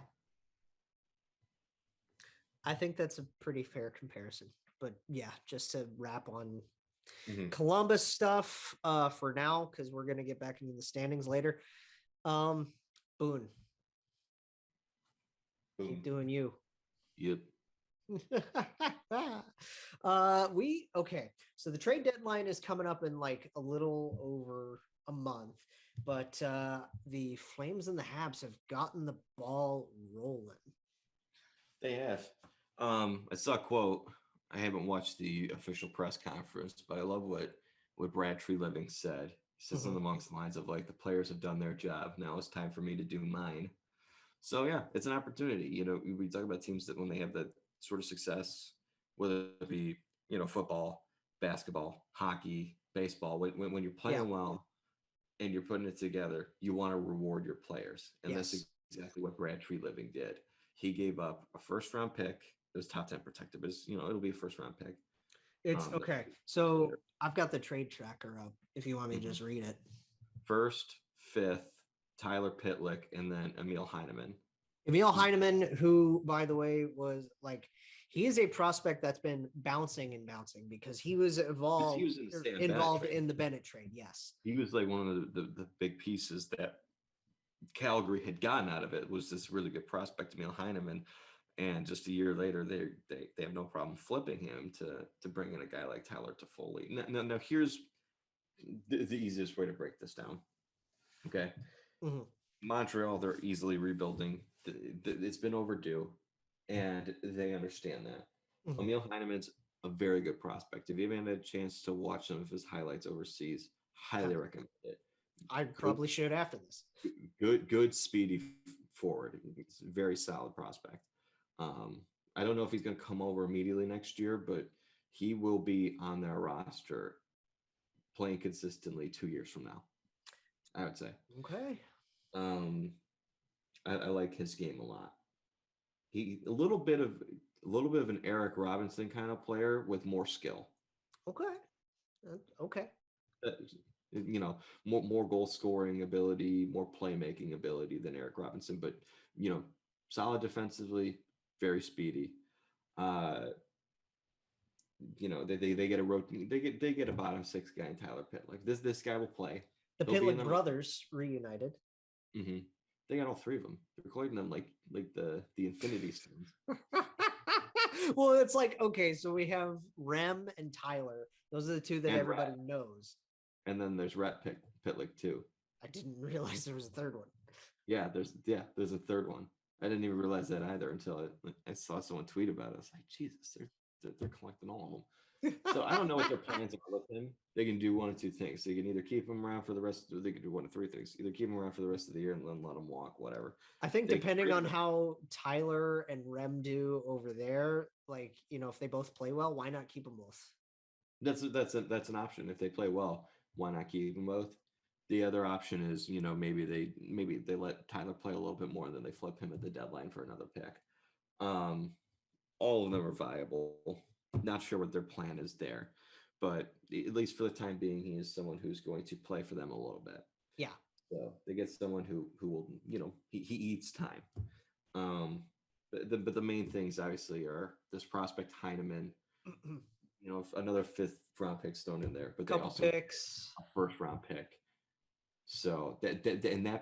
I think that's a pretty fair comparison. But yeah, just to wrap on Columbus stuff for now, because we're going to get back into the standings later. Boone. Keep doing you. Yep. Okay, so the trade deadline is coming up in like a little over a month, but the Flames and the Habs have gotten the ball rolling. They have. I saw a quote. I haven't watched the official press conference, but I love what Brad Treliving said. He says something amongst the lines of like, the players have done their job. Now it's time for me to do mine. So yeah, it's an opportunity. We talk about teams that when they have that sort of success, whether it be, football, basketball, hockey, baseball, when you're playing well and you're putting it together, you want to reward your players. And that's exactly what Brad Treliving did. He gave up a first-round pick. It was top 10 protected, but it'll be a first-round pick. It's okay. So I've got the trade tracker up if you want me to just read it. 1st, 5th, Tyler Pitlick, and then Emil Heineman. Emil Heineman, who, by the way, was like, he is a prospect that's been bouncing because he was involved in the Bennett trade. Yes. He was like one of the big pieces that Calgary had gotten out of it, was this really good prospect, Emil Heineman. And just a year later, they have no problem flipping him to bring in a guy like Tyler Toffoli. Now here's the easiest way to break this down. Okay. Mm-hmm. Montreal, they're easily rebuilding. It's been overdue, and they understand that. Mm-hmm. Emil Heineman's a very good prospect. If you haven't had a chance to watch some of his highlights overseas, highly recommend it. I probably should after this. Good, speedy forward. It's a very solid prospect. I don't know if he's going to come over immediately next year, but he will be on their roster playing consistently 2 years from now, I would say. Okay. I like his game a lot. He a little bit of an Eric Robinson kind of player with more skill. Okay. More goal scoring ability, more playmaking ability than Eric Robinson, but solid defensively, very speedy. They get a bottom six guy in Tyler Pitlick. This guy will play. The Pitlick brothers reunited. Mm-hmm. They got all three of them. They're calling them like the Infinity Stones. Well, it's like, okay, so we have Rem and Tyler. Those are the two that everybody knows. And then there's Rat Pitlick too. I didn't realize there was a third one. Yeah, there's a third one. I didn't even realize that either until I saw someone tweet about it. I was like, Jesus, they're collecting all of them. So I don't know what their plans are with him. They can do one of two things. They can either keep him around for the rest. They can do one of three things. Either keep him around for the rest of the year and then let him walk, whatever. I think depending on how Tyler and Rem do over there, like, if they both play well, why not keep them both? That's an option. If they play well, why not keep them both? The other option is, maybe they let Tyler play a little bit more and then they flip him at the deadline for another pick. All of them are viable. Not sure what their plan is there, but at least for the time being, he is someone who's going to play for them a little bit. Yeah. So they get someone who will, he eats time. But the main things obviously are this prospect Heineman, another 5th round pick thrown in there, but they also picks, a 1st round pick. So that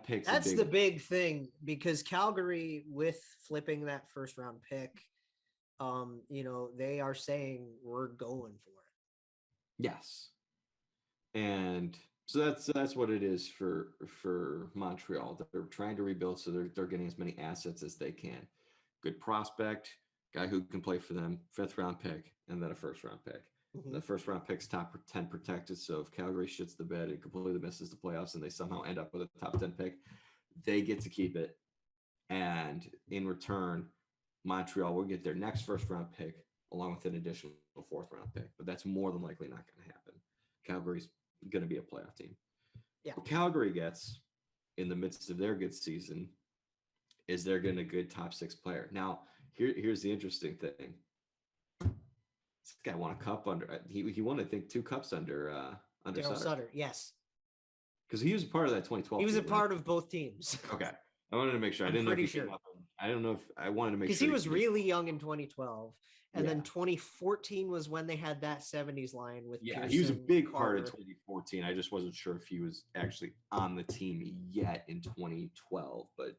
pick's that's the big thing, because Calgary, with flipping that 1st round pick, they are saying we're going for it. Yes. And so that's what it is for Montreal. They're trying to rebuild, so they're getting as many assets as they can. Good prospect, guy who can play for them, 5th round pick, and then a 1st round pick. Mm-hmm. The 1st round pick's top 10 protected. So if Calgary shits the bed and completely misses the playoffs and they somehow end up with a top 10 pick, they get to keep it. And in return, Montreal will get their next 1st round pick along with an additional 4th round pick, but that's more than likely not going to happen. Calgary's going to be a playoff team. Yeah. What Calgary gets in the midst of their good season is they're getting a good top 6 player. Now, here's the interesting thing. This guy won a cup he won, I think, 2 cups under Sutter. Yes. Because he was a part of that 2012 He was a part of both teams. Okay. I wanted to make sure. I didn't know if he came up. I don't know if I wanted to make sure. Because he was really young in 2012. And then 2014 was when they had that 70s line with Pearson, he was a big Carter. part of 2014. I just wasn't sure if he was actually on the team yet in 2012. But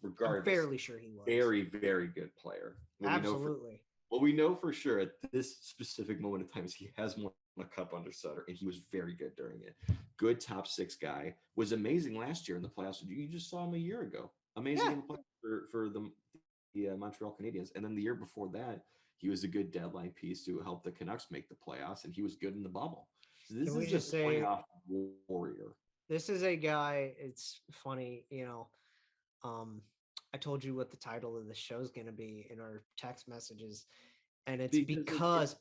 regardless, I'm fairly sure he was. Very, very good player. Absolutely. What we know for sure at this specific moment in time is he has won a cup under Sutter, and he was very good during it. Good top 6 guy. Was amazing last year in the playoffs. You just saw him a year ago. Amazing in the playoffs for the Montreal Canadiens. And then the year before that, he was a good deadline piece to help the Canucks make the playoffs, and he was good in the bubble. So this is just a playoff warrior. This is a guy, it's funny, I told you what the title of the show is going to be in our text messages, and it's because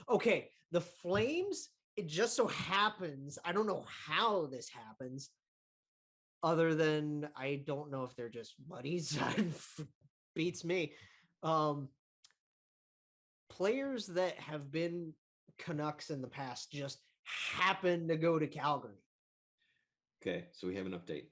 okay, the Flames, it just so happens, I don't know how this happens, other than I don't know if they're just buddies. Beats me. Players that have been Canucks in the past just happen to go to Calgary. Okay, so we have an update.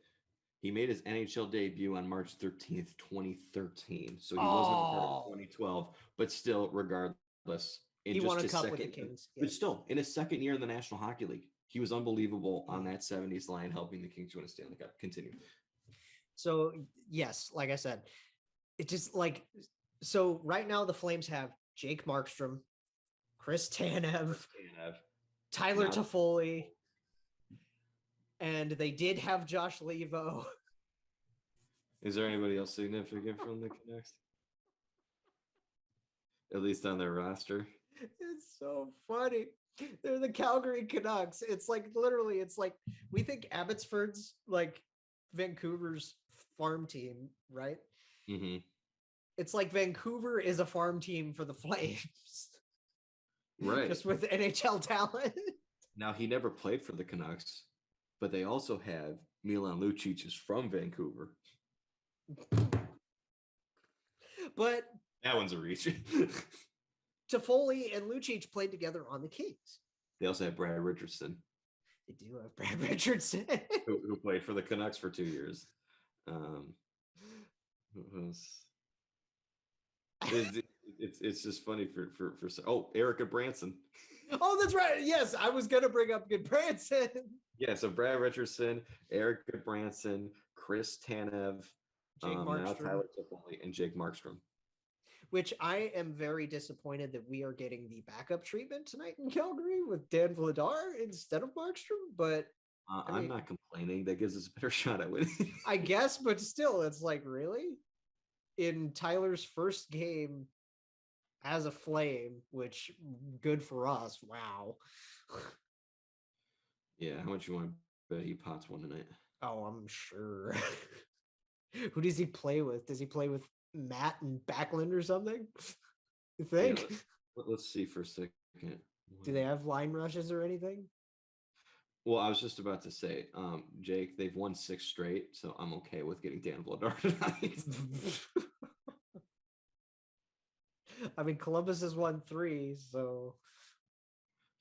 He made his NHL debut on March 13th, 2013. So he wasn't a part of 2012, but still, regardless, he won a cup with the Kings. But still, in his second year in the National Hockey League, he was unbelievable on that 70s line, helping the Kings win a Stanley Cup. Continue. So, yes, like I said, it just like, so right now the Flames have Jake Markstrom, Chris Tanev, Tyler Toffoli, and they did have Josh Levo. Is there anybody else significant from the Canucks? At least on their roster. It's so funny. They're the Calgary Canucks. It's like literally, it's like we think Abbotsford's like Vancouver's farm team, right? Mm-hmm. It's like Vancouver is a farm team for the Flames. Right. Just with NHL talent. Now, he never played for the Canucks, but they also have Milan Lucic is from Vancouver. But that one's a reach. Toffoli and Lucic played together on the Kings. They also have Brad Richardson. They do have Brad Richardson. who played for the Canucks for 2 years. It's just funny for Erica Branson. Oh, that's right. Yes, I was gonna bring up good Branson. Yeah, so Brad Richardson, Erica Branson, Chris Tanev, now Tyler Toffoli, and Jake Markstrom. Which I am very disappointed that we are getting the backup treatment tonight in Calgary with Dan Vladar instead of Markstrom. But I'm not complaining. That gives us a better shot at winning. I guess, but still, it's like, really? In Tyler's first game as a Flame, which good for us. Wow. Yeah, how much you want to bet he pots one tonight? Oh, I'm sure. Who does he play with? Does he play with Matt and Backlund or something? You think? Yeah, let's see for a second. Do they have line rushes or anything? Well, I was just about to say, Jake, they've won 6 straight, so I'm okay with getting Dan Vladar tonight. I mean, Columbus has won 3, so.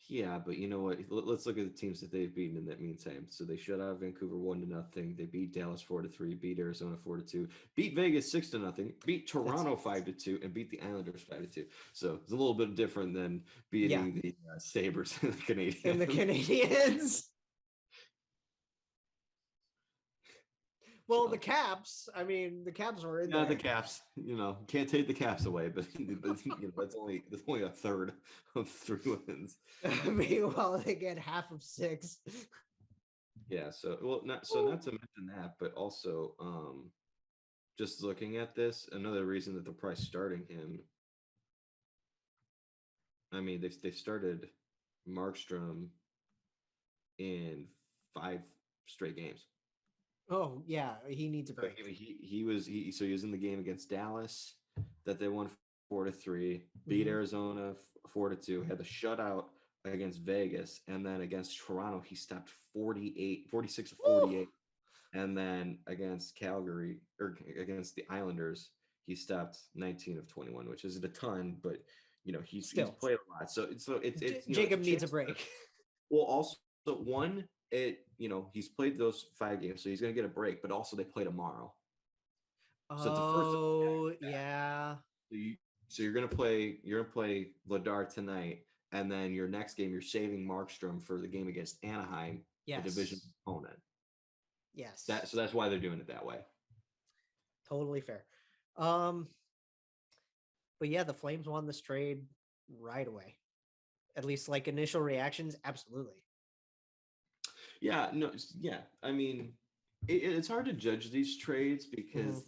Yeah, but you know what? Let's look at the teams that they've beaten in that meantime. So they shut out Vancouver 1-0. They beat Dallas 4-3. Beat Arizona 4-2. Beat Vegas 6-0. Beat Toronto 5-2, and beat the Islanders 5-2. So it's a little bit different than beating the Sabres and the Canadiens. And the Canadiens. Well, the Caps. I mean, the Caps were in there. The Caps. Can't take the Caps away, but that's only a third of 3 wins. Meanwhile, they get half of 6. Yeah. Not to mention that, but also, just looking at this, another reason that they're probably starting him. I mean, they started Markstrom in 5 straight games. Oh yeah, he needs a break. He was in the game against Dallas that they won 4-3, beat Arizona 4-2, had the shutout against Vegas, and then against Toronto he stopped 46 of 48, and then against Calgary or against the Islanders he stopped 19 of 21, which isn't a ton, but he's played a lot. So it's Jacob needs a break. Well, also he's played those 5 games, so he's going to get a break, but also they play tomorrow. So yeah. So you're going to play Vladar tonight, and then your next game you're saving Markstrom for the game against Anaheim, the division opponent. Yes. So that's why they're doing it that way. Totally fair. But yeah, the Flames won this trade right away. At least like initial reactions, absolutely. Yeah, no, yeah. I mean, it's hard to judge these trades because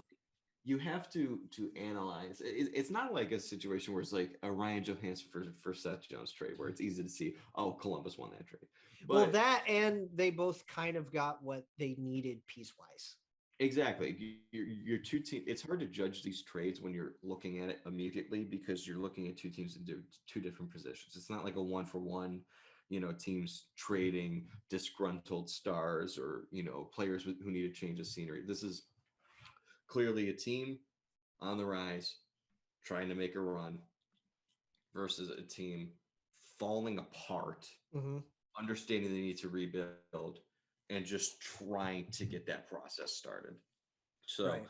you have to analyze. It's not like a situation where it's like a Ryan Johansson for Seth Jones trade where it's easy to see, Columbus won that trade. But, well, that and they both kind of got what they needed piece-wise. Exactly. Your 2 teams. It's hard to judge these trades when you're looking at it immediately because you're looking at 2 teams in 2 different positions. It's not like a 1-for-1. Teams trading disgruntled stars or, players who need a change of scenery. This is clearly a team on the rise trying to make a run versus a team falling apart, understanding they need to rebuild, and just trying to get that process started. So, Right.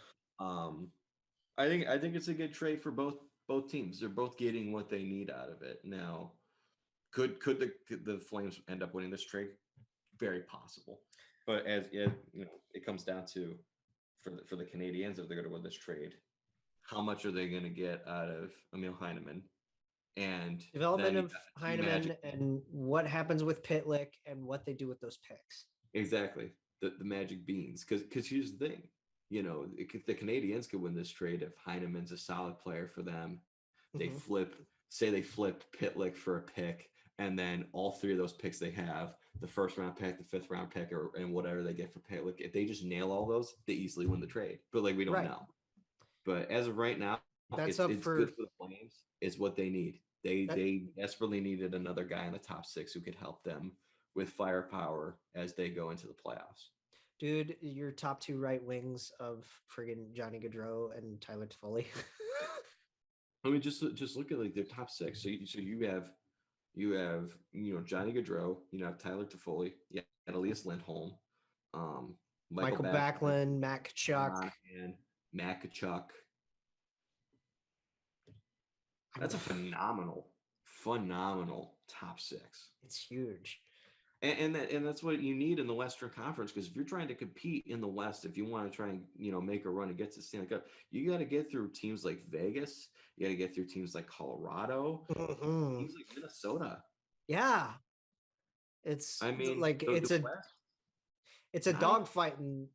I think it's a good trade for both teams. They're both getting what they need out of it. Now, could the Flames end up winning this trade? Very possible. But as it comes down to for the Canadiens, if they're going to win this trade, how much are they going to get out of Emil Heineman? And development of Heineman and what happens with Pitlick and what they do with those picks. Exactly. The magic beans. Because here's the thing. The Canadiens could win this trade if Heineman's a solid player for them. They flip Pitlick for a pick, and then all three of those picks they have, the first round pick, the fifth round pick, and whatever they get for Pitlick, if they just nail all those, they easily win the trade. But we don't know. But as of right now, it's good for the Flames. Is what they need. They desperately needed another guy in the top six who could help them with firepower as they go into the playoffs. Dude, your top two right wings of friggin' Johnny Gaudreau and Tyler Toffoli. I mean, just look at their top six. So you have Johnny Gaudreau, you have Tyler Toffoli, Elias Lindholm, Michael Backlund, Matt Tkachuk, and Matt Tkachuk. That's a phenomenal top six. It's huge. And that's what you need in the Western Conference, because if you're trying to compete in the West, if you want to try and make a run and get to Stanley Cup, you got to get through teams like Vegas. You got to get through teams like Colorado, teams like Minnesota. Yeah, it's it's a dogfight, and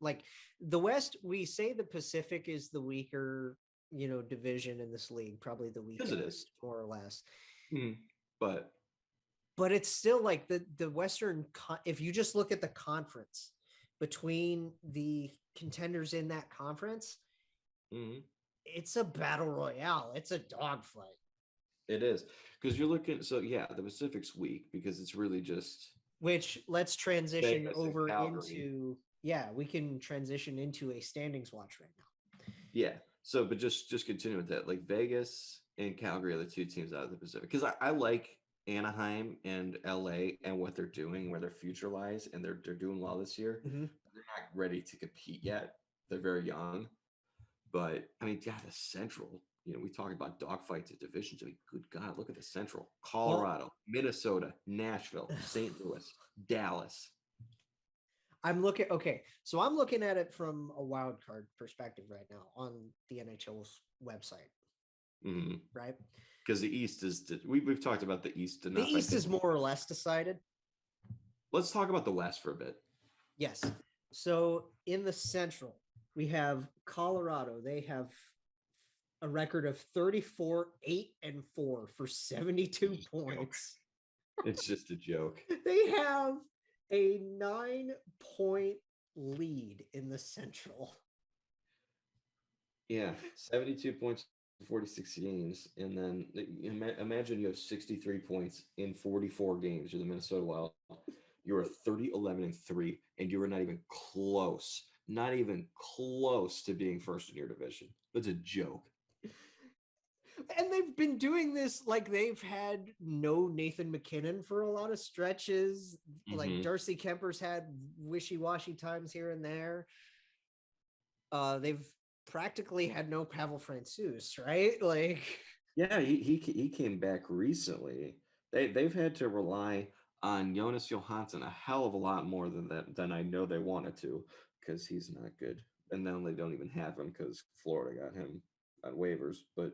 the West. We say the Pacific is the weaker division in this league, probably the weakest, more or less. But it's still the Western, if you just look at the conference between the contenders in that conference, it's a battle royale. It's a dogfight. It is, because you're looking. So the Pacific's weak because it's really just. Which let's transition over into. Yeah, we can transition into a standings watch right now. Yeah. So, but just continue with that. Vegas and Calgary are the two teams out of the Pacific, because I like Anaheim and LA and what they're doing, where their future lies, and they're doing well this year. They're not ready to compete yet. They're very young, but I mean, the Central. We talk about dogfights at divisions. I mean, good God, look at the Central: Colorado, Minnesota, Nashville, St. Louis, Dallas. I'm looking at it from a wild card perspective right now on the NHL's website, right? Because the East is we've talked about the East enough. The East is more or less decided. Let's talk about the West for a bit. Yes. So in the Central, we have Colorado. They have a record of 34, 8-4 for 72 points. It's just a joke. They have a 9-point lead in the Central. Yeah, 72 points in 46 games. And then imagine you have 63 points in 44 games. You're the Minnesota Wild. You're 30-11-3, and you were not even close to being first in your division. That's a joke. And they've been doing this they've had no Nathan McKinnon for a lot of stretches. Darcy Kemper's had wishy-washy times here and there. They've practically had no Pavel Francouz, right? Yeah, he came back recently. They've had to rely on Jonas Johansson a hell of a lot more than I know they wanted to, because he's not good. And then they don't even have him because Florida got him on waivers. But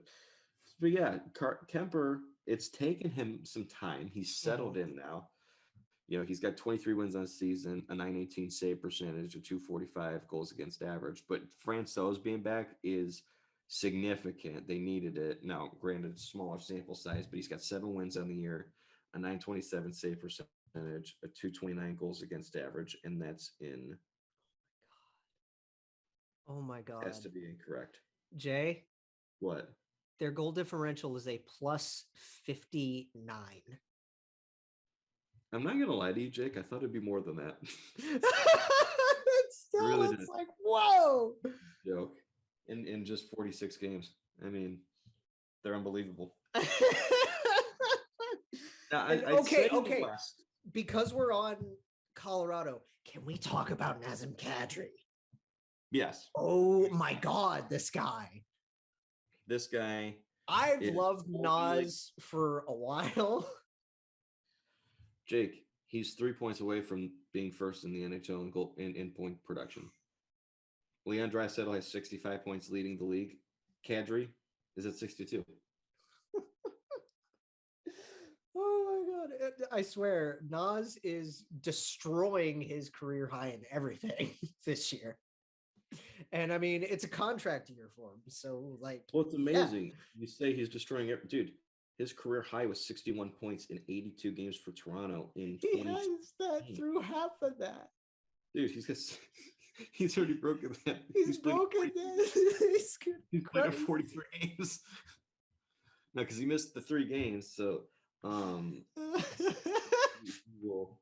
yeah, Kemper, it's taken him some time. He's settled in now. He's got 23 wins on the season, a .918 save percentage, a .245 goals against average. But Francouz being back is significant. They needed it. Now, granted, smaller sample size, but he's got 7 wins on the year, a .927 save percentage, a .229 goals against average, and that's in. Oh my God. Has to be incorrect. Jay? What? Their goal differential is a +59. I'm not gonna lie to you, Jake. I thought it'd be more than that. It's whoa. Joke. In just 46 games. I mean, they're unbelievable. Now, okay. Because we're on Colorado. Can we talk about Nazem Kadri? Yes. Oh my God, this guy. I've loved Naz for a while. Jake, he's 3 points away from being first in the NHL in goal in point production. Leon Draisaitl has 65 points leading the league. Kadri is at 62. Oh my God. I swear, Naz is destroying his career high in everything this year. And I mean, it's a contract year for him. So, like, well, it's amazing. Yeah. You say he's destroying it. Dude, his career high was 61 points in 82 games for Toronto in 20. He has that through half of that. Dude, he's already broken that. He's broken that. He's played 43 games. No, because he missed the 3 games. So, well,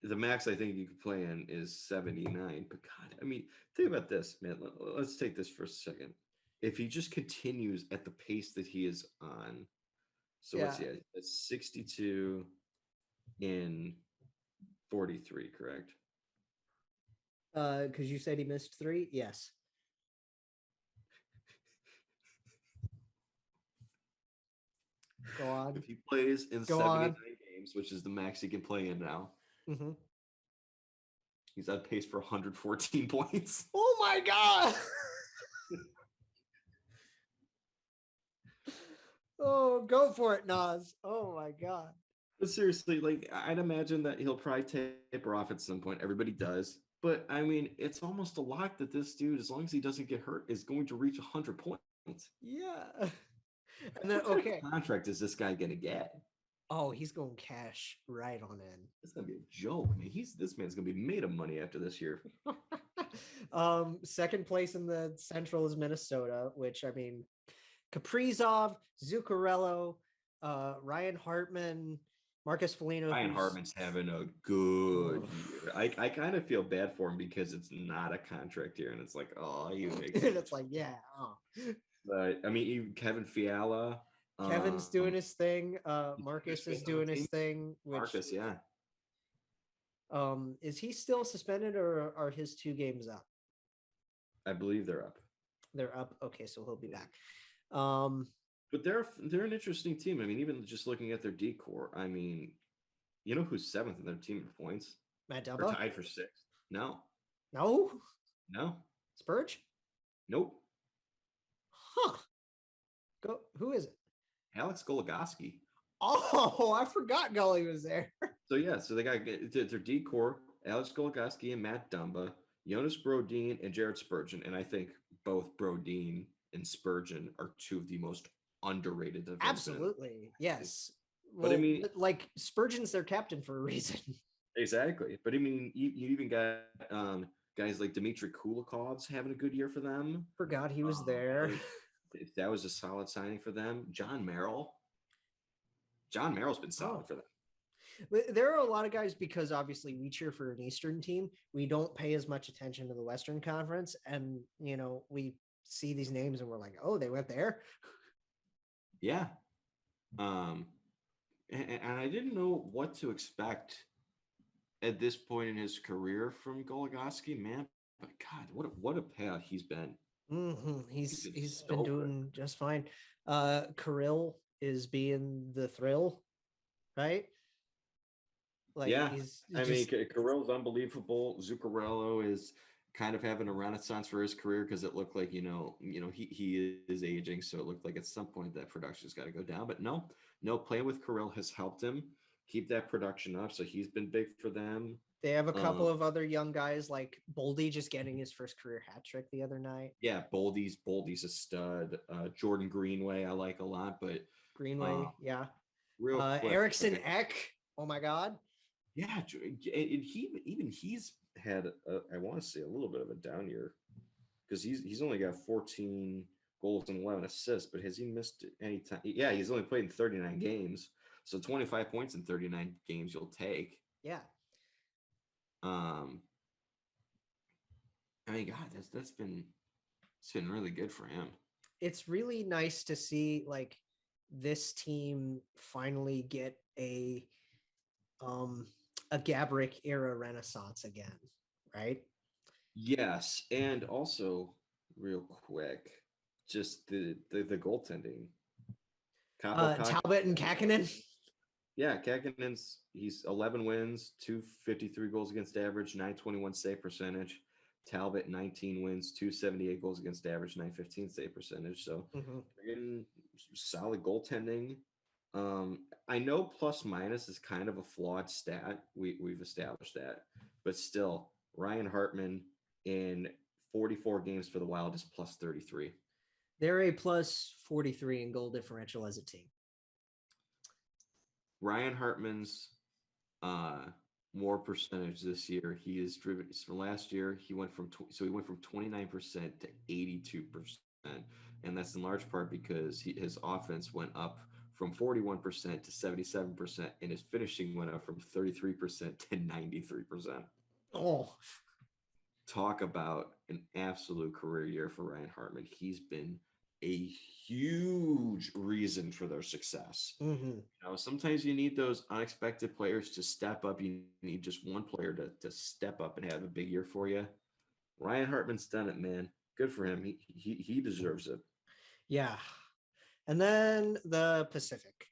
the max I think you could play in is 79. But God, I mean, think about this, man. Let's take this for a second. If he just continues at the pace that he is on, so what's he at? That's 62 in 43, correct? Because you said he missed 3? Yes. Go on. If he plays in 79 games, which is the max he can play in now, he's on pace for 114 points. Oh my God. Oh, go for it, Naz. Oh my God. But seriously, like, I'd imagine that he'll probably taper off at some point. Everybody does. But I mean, it's almost a lock that this dude, as long as he doesn't get hurt, is going to reach 100 points. Yeah. And then, okay. What contract is this guy going to get? Oh, he's going cash right on in. It's going to be a joke. I mean, this man's going to be made of money after this year. Second place in the Central is Minnesota, which, I mean, Kaprizov, Zuccarello, Ryan Hartman, Marcus Foligno. Ryan Hartman's having a good year. I kind of feel bad for him because it's not a contract year, and it's like, oh, you make and it's like, yeah. Oh. But I mean, even Kevin Fiala. Kevin's doing his thing. Marcus is doing his thing. Marcus, yeah. Is he still suspended, or are his 2 games up? I believe they're up. They're up. Okay, so he'll be back. But they're an interesting team. I mean, even just looking at their decor, I mean, you know who's 7th in their team in points? Matt Dumba? Or tied for 6th. No. Spurge? Nope. Huh. Who is it? Alex Goligoski. Oh, I forgot Gully was there. So they got their decor, Alex Goligoski and Matt Dumba, Jonas Brodin and Jared Spurgeon. And I think both Brodin and Spurgeon are 2 of the most underrated defensemen. Absolutely. Yes. But I mean, like, Spurgeon's their captain for a reason. Exactly. But I mean, you even got guys like Dmitry Kulikov's having a good year for them. Forgot he was there. That was a solid signing for them. John Merrill's been solid for them. But there are a lot of guys, because obviously we cheer for an Eastern team. We don't pay as much attention to the Western Conference. And, you know, we see these names and we're like, oh, they went there. Yeah. And I didn't know what to expect at this point in his career from Goligoski, man. But God, what a payout he's been. Mm-hmm. He's been doing just fine. Kirill is being the thrill, right? Like, yeah, I mean, Kirill's unbelievable. Zuccarello is kind of having a renaissance for his career because it looked like, he is aging. So it looked like at some point that production's got to go down. But no, playing with Kirill has helped him keep that production up. So he's been big for them. They have a couple of other young guys, like Boldy just getting his first career hat trick the other night. Yeah, Boldy's a stud. Jordan Greenway I like a lot, but Greenway, yeah. Real Eriksson Ek, oh my God. Yeah, he's had I want to say a little bit of a down year because he's only got 14 goals and 11 assists, but has he missed any time? Yeah, he's only played in 39 games, so 25 points in 39 games you'll take. Yeah. I mean, God, it's been really good for him. It's really nice to see like this team finally get a a Gabrick era renaissance again, right? Yes, and also real quick, just the goaltending. Talbot and Kakkonen. Yeah, he's 11 wins, 253 goals against average, 921 save percentage. Talbot 19 wins, 278 goals against average, 915 save percentage. So they're getting solid goaltending. I know plus minus is kind of a flawed stat. We've established that, but still, Ryan Hartman in 44 games for the Wild is plus 33. They're a plus 43 in goal differential as a team. Ryan Hartman's more percentage this year. He is driven from last year. He went from 29% to 82%, and that's in large part because his offense went up from 41% to 77%, and his finishing went up from 33% to 93%. Oh, talk about an absolute career year for Ryan Hartman. He's been a huge reason for their success. You know, sometimes you need those unexpected players to step up. You need just one player to step up and have a big year for you. Ryan Hartman's done it, man. Good for him. He deserves it. Yeah. And then the Pacific.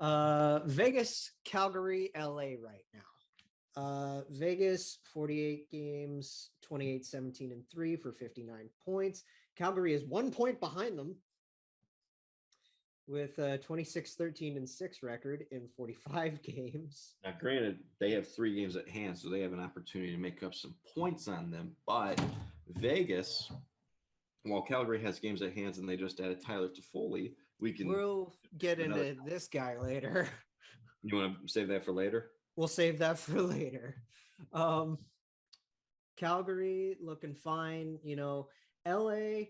Vegas, Calgary, LA right now. Vegas, 48 games, 28, 17, and 3 for 59 points. Calgary is 1 point behind them with a 26, 13, and 6 record in 45 games. Now, granted, they have 3 games at hand, so they have an opportunity to make up some points on them. But Vegas, while Calgary has games at hand and they just added Tyler Toffoli, we'll get into this guy later. You want to save that for later? We'll save that for later. Calgary looking fine. You know, LA,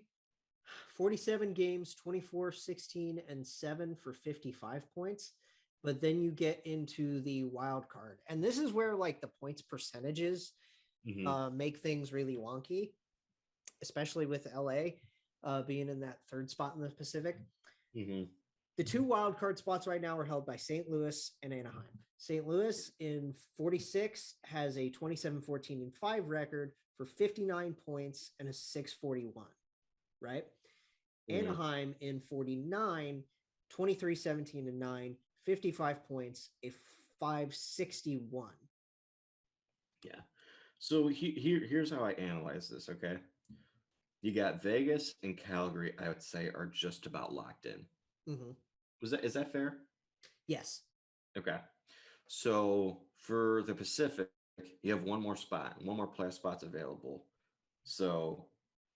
47 games, 24, 16, and 7 for 55 points. But then you get into the wild card. And this is where like the points percentages make things really wonky, especially with LA being in that third spot in the Pacific. The 2 wild card spots right now are held by St. Louis and Anaheim. St. Louis in 46 has a 27, 14, and 5 record for 59 points and a 641, right? Anaheim in 49, 23, 17, and 9, 55 points, a 561. Yeah. So here's how I analyze this, okay? You got Vegas and Calgary, I would say, are just about locked in. Is that fair? Yes. Okay. So for the Pacific, you have one more playoff spots available. So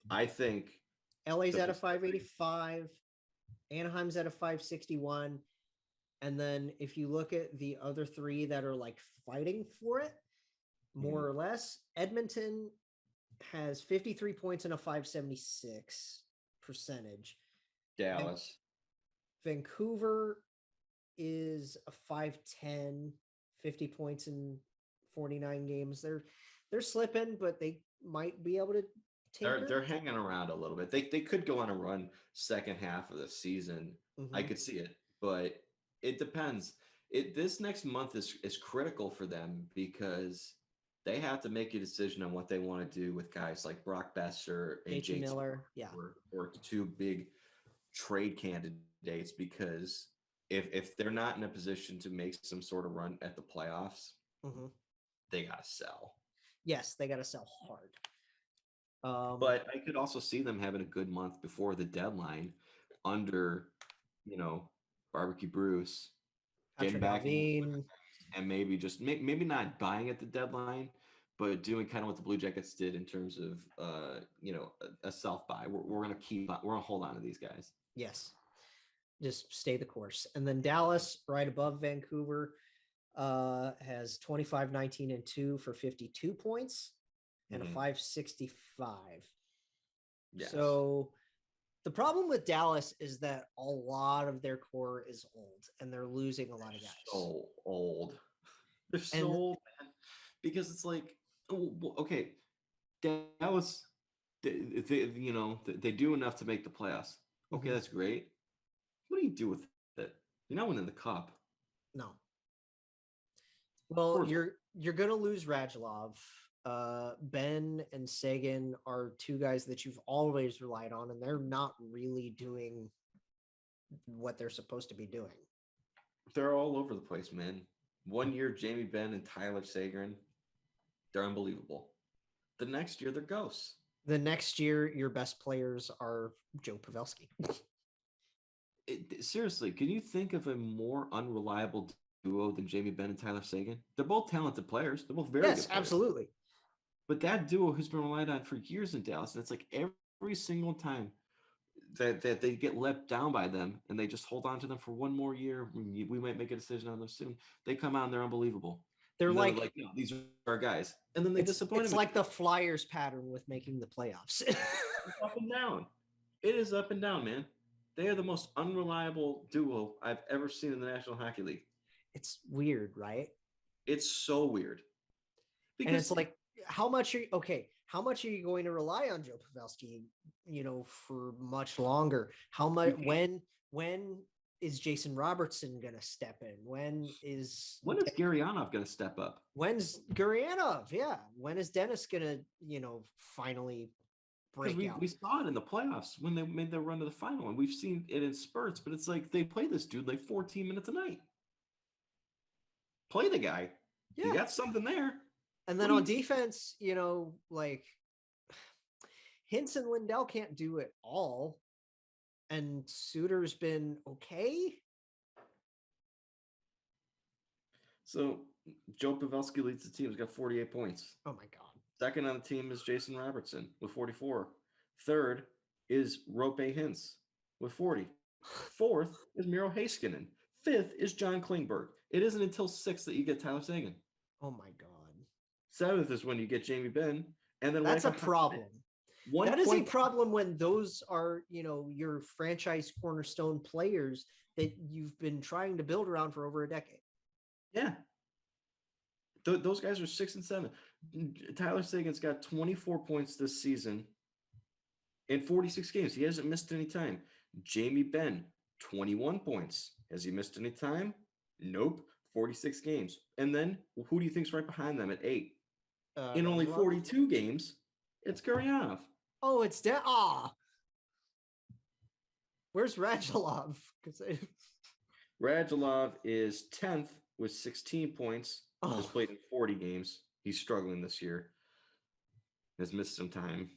I think LA's at a 585, Anaheim's at a 561. And then if you look at the other 3 that are like fighting for it, more or less, Edmonton has 53 points and a 576 percentage. Dallas. Vancouver is a 510, 50 points in 49 games. They're slipping, but they might be able to take They're hanging around a little bit. They could go on a run second half of the season. I could see it, but it depends. This next month is critical for them because they have to make a decision on what they want to do with guys like Brock Besser and JT Miller, or 2 big trade candidates, because if they're not in a position to make some sort of run at the playoffs, they got to sell. Yes, they got to sell hard. But I could also see them having a good month before the deadline under, Barbecue Bruce, getting back and maybe just maybe not buying at the deadline, but doing kind of what the Blue Jackets did in terms of, a self-buy. We're going to hold on to these guys. Yes. Just stay the course. And then Dallas, right above Vancouver, has 25, 19, and 2 for 52 points and a 565. Yes. So the problem with Dallas is that a lot of their core is old and they're losing a lot of guys. So old. They're so old, man. Because it's like, okay, Dallas, they do enough to make the playoffs. Okay, that's great. What do you do with it? You're not winning the cup. No. Well, you're gonna lose Radulov. Ben and Sagan are two guys that you've always relied on, and they're not really doing what they're supposed to be doing. They're all over the place, man. 1 year, Jamie Benn and Tyler Seguin, they're unbelievable. The next year, they're ghosts. The next year, your best players are Joe Pavelski. Seriously, can you think of a more unreliable duo than Jamie Benn and Tyler Seguin? They're both talented players. They're both very good players. Absolutely. But that duo has been relied on for years in Dallas. And it's like every single time that they get let down by them and they just hold on to them for one more year. We might make a decision on them soon. They come out and they're unbelievable. They're like, no, these are our guys. And then they disappoint. It's like the Flyers pattern with making the playoffs. It's up and down. It is up and down, man. They are the most unreliable duo I've ever seen in the National Hockey League. It's weird, right? It's so weird. Because, and it's like, how much are you going to rely on Joe Pavelski, for much longer? How much, when is Jason Robertson going to step in? When is Gurianov going to step up? When's Gurianov? Yeah. When is Dennis going to, finally break out? We saw it in the playoffs when they made their run to the final, and we've seen it in spurts, but it's like they play this dude like 14 minutes a night. Play the guy. Yeah. You got something there. And then on defense, like Hintz and Lindell can't do it all. And Suter's been okay. So Joe Pavelski leads the team. He's got 48 points. Oh, my God. Second on the team is Jason Robertson with 44. Third is Roope Hintz with 40. Fourth is Miro Heiskanen. Fifth is John Klingberg. It isn't until sixth that you get Tyler Seguin. Oh, my God. Seventh is when you get Jamie Benn. And then that's a problem. That is a problem when those are, your franchise cornerstone players that you've been trying to build around for over a decade. Yeah. Those guys are 6 and 7. Tyler Seguin's got 24 points this season in 46 games. He hasn't missed any time. Jamie Benn, 21 points. Has he missed any time? Nope. 46 games. And then who do you think's right behind them at 8? In only 42 games, it's Gurianov. Oh, it's where's Radulov? Radulov is 10th with 16 points. Has played in 40 games. He's struggling this year. Has missed some time.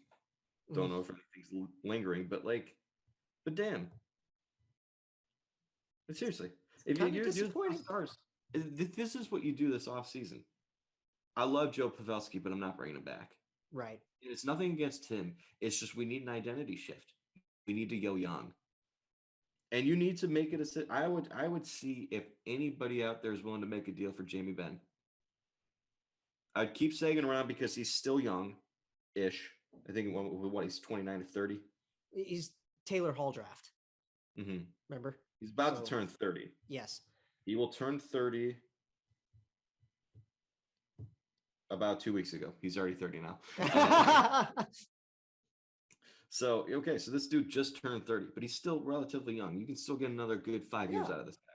Don't know if anything's lingering, but damn. But seriously, if you're disappointing stars, this is what you do this offseason. I love Joe Pavelski, but I'm not bringing him back. Right. It's nothing against him. It's just we need an identity shift. We need to go young. And you need to make it I would see if anybody out there is willing to make a deal for Jamie Benn. I'd keep Sagan around because he's still young-ish. I think he's 29 to 30. He's Taylor Hall draft. Mm-hmm. Remember? He's about to turn 30. Yes. He will turn 30 about 2 weeks ago. He's already 30 now. So this dude just turned 30, but he's still relatively young. You can still get another good 5 years out of this guy,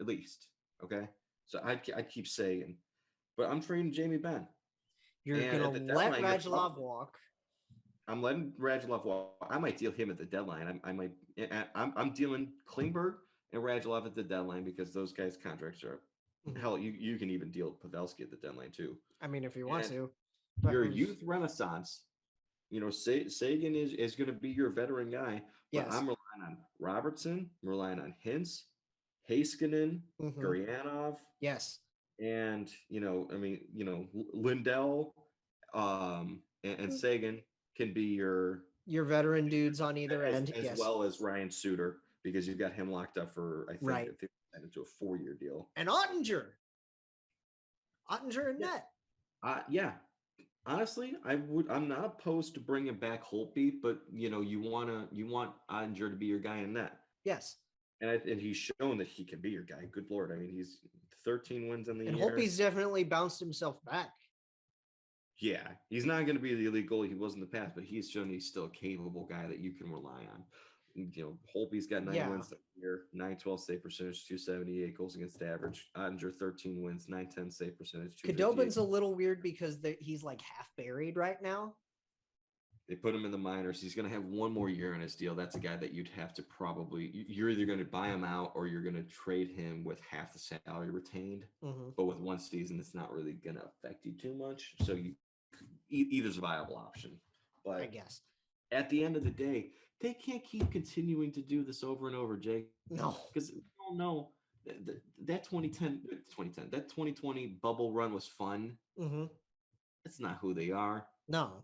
at least. Okay? So I'd keep saying, but I'm trading Jamie Benn. You're going to let Radulov walk. I'm letting Radulov walk. I might deal him at the deadline. I'm dealing Klingberg and Radulov at the deadline because those guys' contracts are up. Mm-hmm. Hell, you can even deal Pavelski at the deadline too. I mean, if you want to. Your youth renaissance, Sagan is going to be your veteran guy. But I'm relying on Robertson. I'm relying on Hintz, Heiskanen, Gurianov. Yes. And, Lindell and Sagan can be your veteran dudes on either end. As well as Ryan Suter, because you've got him locked up for, I think, into a 4-year deal. And Ottinger and net. Yeah. Honestly, I'm not opposed to bringing back Holtby, but you want Ottinger to be your guy in net. Yes. And he's shown that he can be your guy. Good Lord. I mean, he's 13 wins in the year. And Holtby's definitely bounced himself back. Yeah. He's not going to be the elite goalie he was in the past, but he's shown he's still a capable guy that you can rely on. Holtby's got 9 wins that year, 912 save percentage, 278 goals against average. Ottinger 13 wins, 910 save percentage. Kadobin's a little weird because he's like half buried right now. They put him in the minors. He's going to have one more year on his deal. That's a guy that you'd have to you're either going to buy him out or you're going to trade him with half the salary retained. Mm-hmm. But with one season, it's not really going to affect you too much. So either's a viable option. But I guess at the end of the day, they can't keep continuing to do this over and over, Jake. No. Because we all know that 2020 bubble run was fun. Mm-hmm. That's not who they are. No.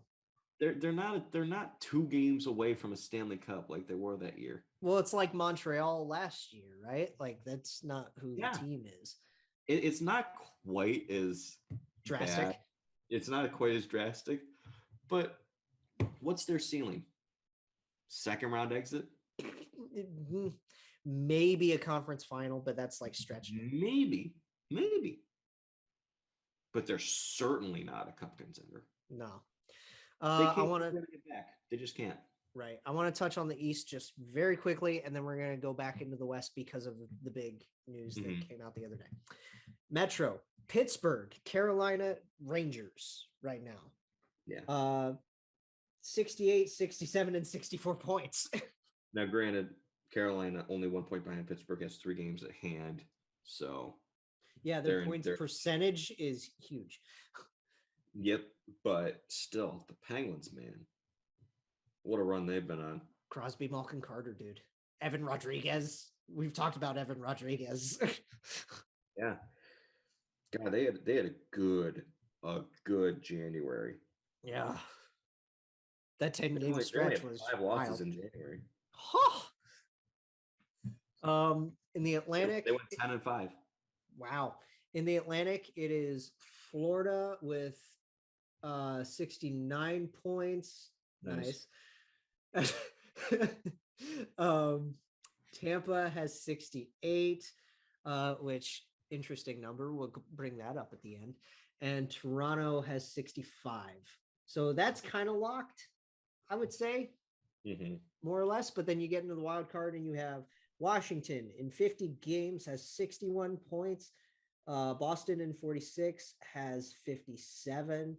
They're not 2 games away from a Stanley Cup like they were that year. Well, it's like Montreal last year, right? Like that's not who the team is. It's not quite as drastic. Bad. It's not quite as drastic, but what's their ceiling? 2nd round exit? Maybe a conference final, but that's like stretching. Maybe. But they're certainly not a cup contender. No. They can't get back. They just can't. Right. I want to touch on the East just very quickly, and then we're going to go back into the West because of the big news that came out the other day. Metro, Pittsburgh, Carolina Rangers right now. Yeah. 68, 67, and 64 points. Now, granted, Carolina only 1 point behind Pittsburgh, has 3 games at hand. So, yeah, their points percentage is huge. Yep, but still, the Penguins, man, what a run they've been on. Crosby, Malkin, Carter, dude. Evan Rodriguez. We've talked about Evan Rodriguez. Yeah, God, they had a good January. Yeah, that 10-game stretch was 5 losses in January. In the Atlantic, they went 10-5. Wow. In the Atlantic, it is Florida with 69 points. Nice. Tampa has 68, which interesting number. We'll bring that up at the end. And Toronto has 65. So that's kind of locked, I would say, more or less. But then you get into the wild card and you have Washington in 50 games has 61 points. Boston in 46 has 57.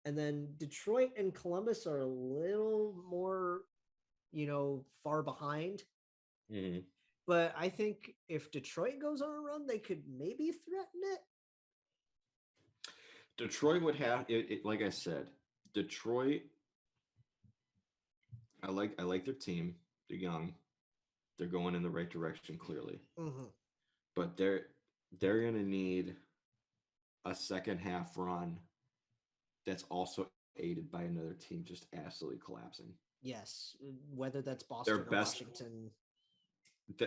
And then Detroit and Columbus are a little more, far behind. Mm-hmm. But I think if Detroit goes on a run, they could maybe threaten it. Detroit would have it, like I said, Detroit. I like their team. They're young. They're going in the right direction, clearly. Mm-hmm. But they're going to need a second half run that's also aided by another team just absolutely collapsing. Yes, whether that's Boston or Washington.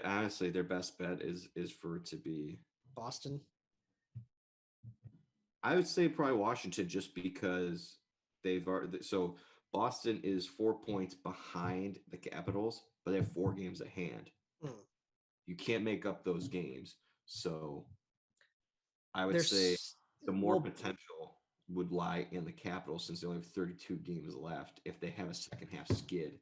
Honestly, their best bet is for it to be Boston. I would say probably Washington, just because they've already. So Boston is 4 points behind the Capitals, but they have 4 games at hand. You can't make up those games. So I would say the more potential would lie in the Capitals, since they only have 32 games left. If they have a second half skid,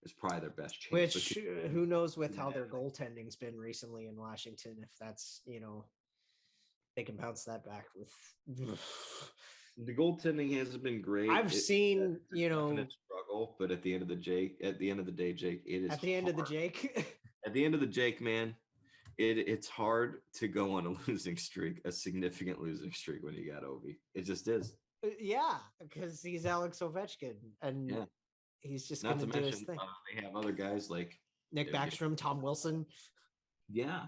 it's probably their best chance. Which who knows with how their goaltending's been recently in Washington, if that's, they can bounce that back with the goaltending hasn't been great. I've seen, struggle, but at the end of the day, Jake, it is at the end of the Jake. At the end of the Jake, man, it's hard to go on a losing streak, a significant losing streak, when you got Ovi. It just is. Yeah, because he's Alex Ovechkin, and he's just going to do his thing. They have other guys like Nick Backstrom, Tom Wilson. Yeah.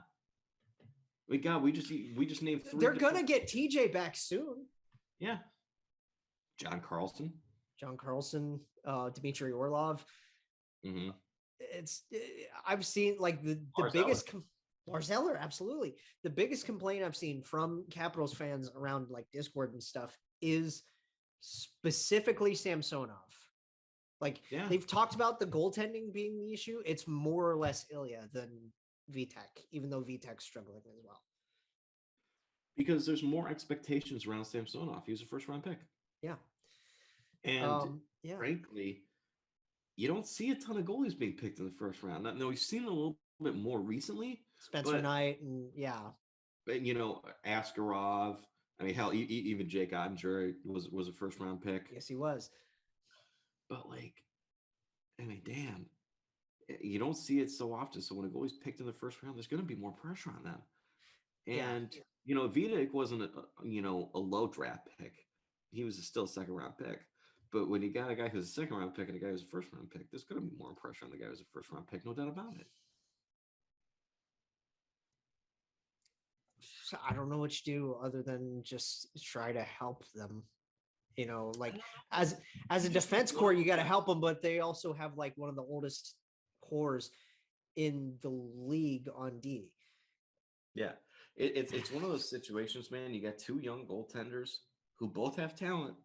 We just named 3. They're going to get TJ back soon. Yeah. John Carlson, Dmitry Orlov. Mm-hmm. I've seen like the biggest Marzeller, absolutely. The biggest complaint I've seen from Capitals fans around like Discord and stuff is specifically Samsonov. Like they've talked about the goaltending being the issue. It's more or less Ilya than Vitek, even though Vitek's struggling as well. Because there's more expectations around Samsonov. He was a first-round pick. Yeah. And frankly, you don't see a ton of goalies being picked in the first round. Now, we've seen a little bit more recently. Spencer Knight and Askarov. I mean, hell, even Jake Ottinger was a first round pick. Yes, he was. But I mean, damn, you don't see it so often. So when a goalie's picked in the first round, there's going to be more pressure on them. And Vitek wasn't a low draft pick. He was still a second round pick. But when you got a guy who's a second round pick and a guy who's a first round pick, there's going to be more pressure on the guy who's a first round pick, no doubt about it. I don't know what you do other than just try to help them. As a defense core, you got to help them, but they also have one of the oldest cores in the league on D. Yeah, it's one of those situations, man. You got two young goaltenders who both have talent.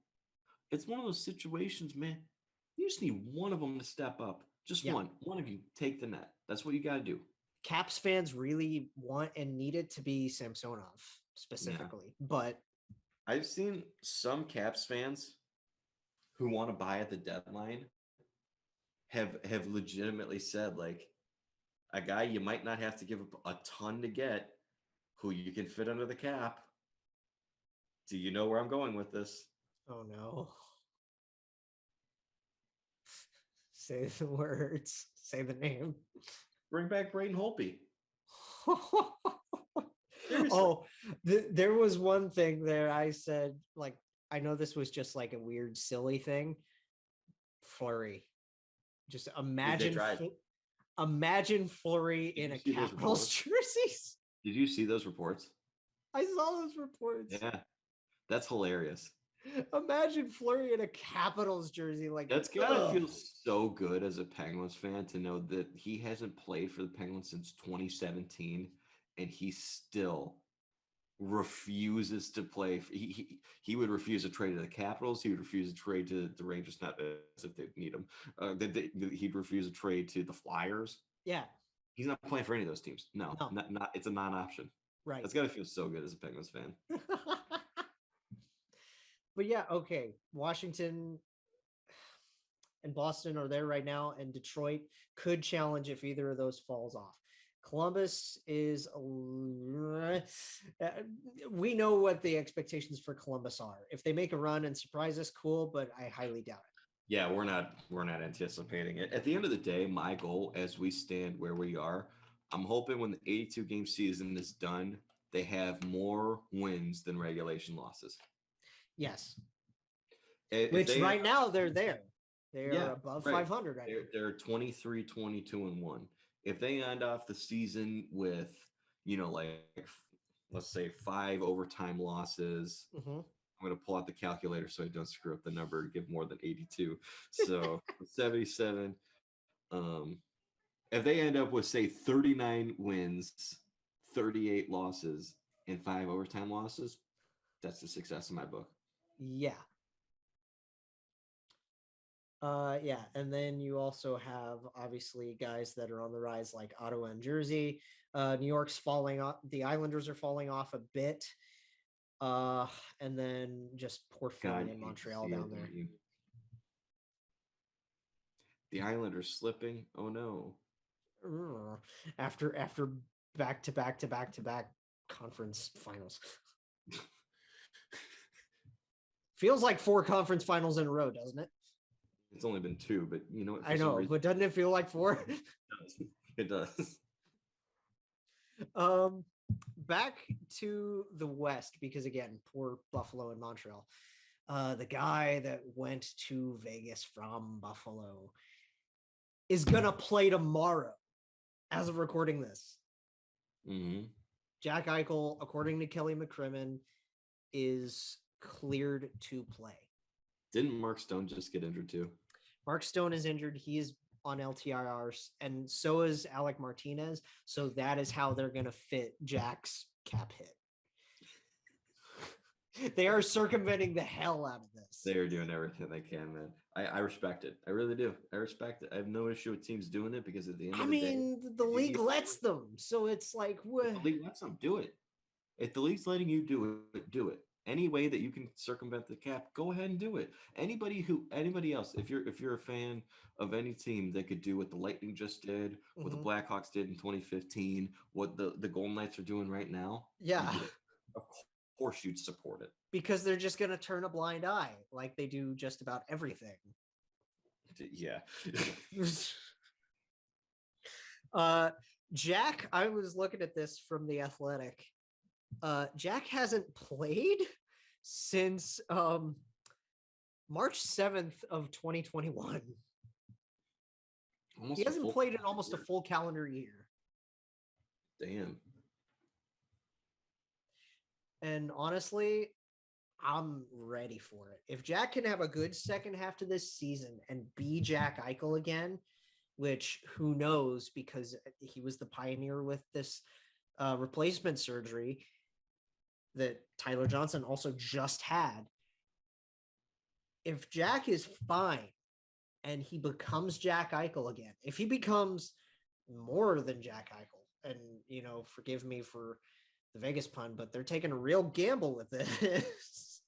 It's one of those situations, man. You just need one of them to step up. Just one of you take the net. That's what you got to do. Caps fans really want and need it to be Samsonov specifically, but I've seen some Caps fans who want to buy at the deadline have legitimately said, a guy you might not have to give up a ton to get, who you can fit under the cap. Do you know where I'm going with this? Oh, no. Say the words. Say the name. Bring back Braden Holtby. There was one thing there I said, I know this was just a weird, silly thing. Fleury. Just imagine Fleury in a Capitals jerseys. Did you see those reports? I saw those reports. Yeah. That's hilarious. Imagine Fleury in a Capitals jersey. That's gotta feel so good as a Penguins fan to know that he hasn't played for the Penguins since 2017, and he still refuses to play. He would refuse to trade to the Capitals. He would refuse to trade to the Rangers, not as if they need him. He'd refuse to trade to the Flyers. Yeah. He's not playing for any of those teams. No. Not. It's a non-option. Right. That's gotta feel so good as a Penguins fan. But yeah, okay. Washington and Boston are there right now, and Detroit could challenge if either of those falls off. Columbus is, we know what the expectations for Columbus are. If they make a run and surprise us, cool, but I highly doubt it. Yeah, we're not anticipating it. At the end of the day, my goal as we stand where we are, I'm hoping when the 82 game season is done, they have more wins than regulation losses. Yes. Which right now they're there. They're above 500 right now. They're 23, 22, and 1. If they end off the season with, let's say 5 overtime losses, I'm going to pull out the calculator so I don't screw up the number and give more than 82. So 77. If they end up with, say, 39 wins, 38 losses, and 5 overtime losses, that's a success in my book. Yeah. Yeah, and then you also have obviously guys that are on the rise like Ottawa and Jersey. New York's falling off. The Islanders are falling off a bit. And then just poor form in Montreal down there. The Islanders slipping. Oh no. After back to back conference finals. Feels like 4 conference finals in a row, doesn't it? It's only been 2, but you know what? I know, but doesn't it feel like 4? It does. Back to the West, because again, poor Buffalo and Montreal. The guy that went to Vegas from Buffalo is gonna play tomorrow, as of recording this. Mm-hmm. Jack Eichel, according to Kelly McCrimmon, is cleared to play. Didn't Mark Stone just get injured too? Mark Stone is injured. He is on LTIRs, and so is Alec Martinez. So that is how they're going to fit Jack's cap hit. They are circumventing the hell out of this. They are doing everything they can, man. I respect it. I really do. I respect it. I have no issue with teams doing it because at the end of the day, the league lets them. So it's like, what? The league lets them do it. If the league's letting you do it, do it. Any way that you can circumvent the cap, go ahead and do it. Anybody else, if you're a fan of any team that could do what the Lightning just did, what the Blackhawks did in 2015, what the Golden Knights are doing right now, yeah, of course you'd support it. Because they're just going to turn a blind eye like they do just about everything. Yeah. Jack, I was looking at this from The Athletic. Jack hasn't played since March 7th of 2021. He hasn't played in almost a full calendar year. Damn. And honestly, I'm ready for it. If Jack can have a good second half to this season and be Jack Eichel again, which who knows, because he was the pioneer with this replacement surgery that Tyler Johnson also just had. If Jack is fine and he becomes Jack Eichel again, if he becomes more than Jack Eichel, and, you know, forgive me for the Vegas pun, but they're taking a real gamble with this.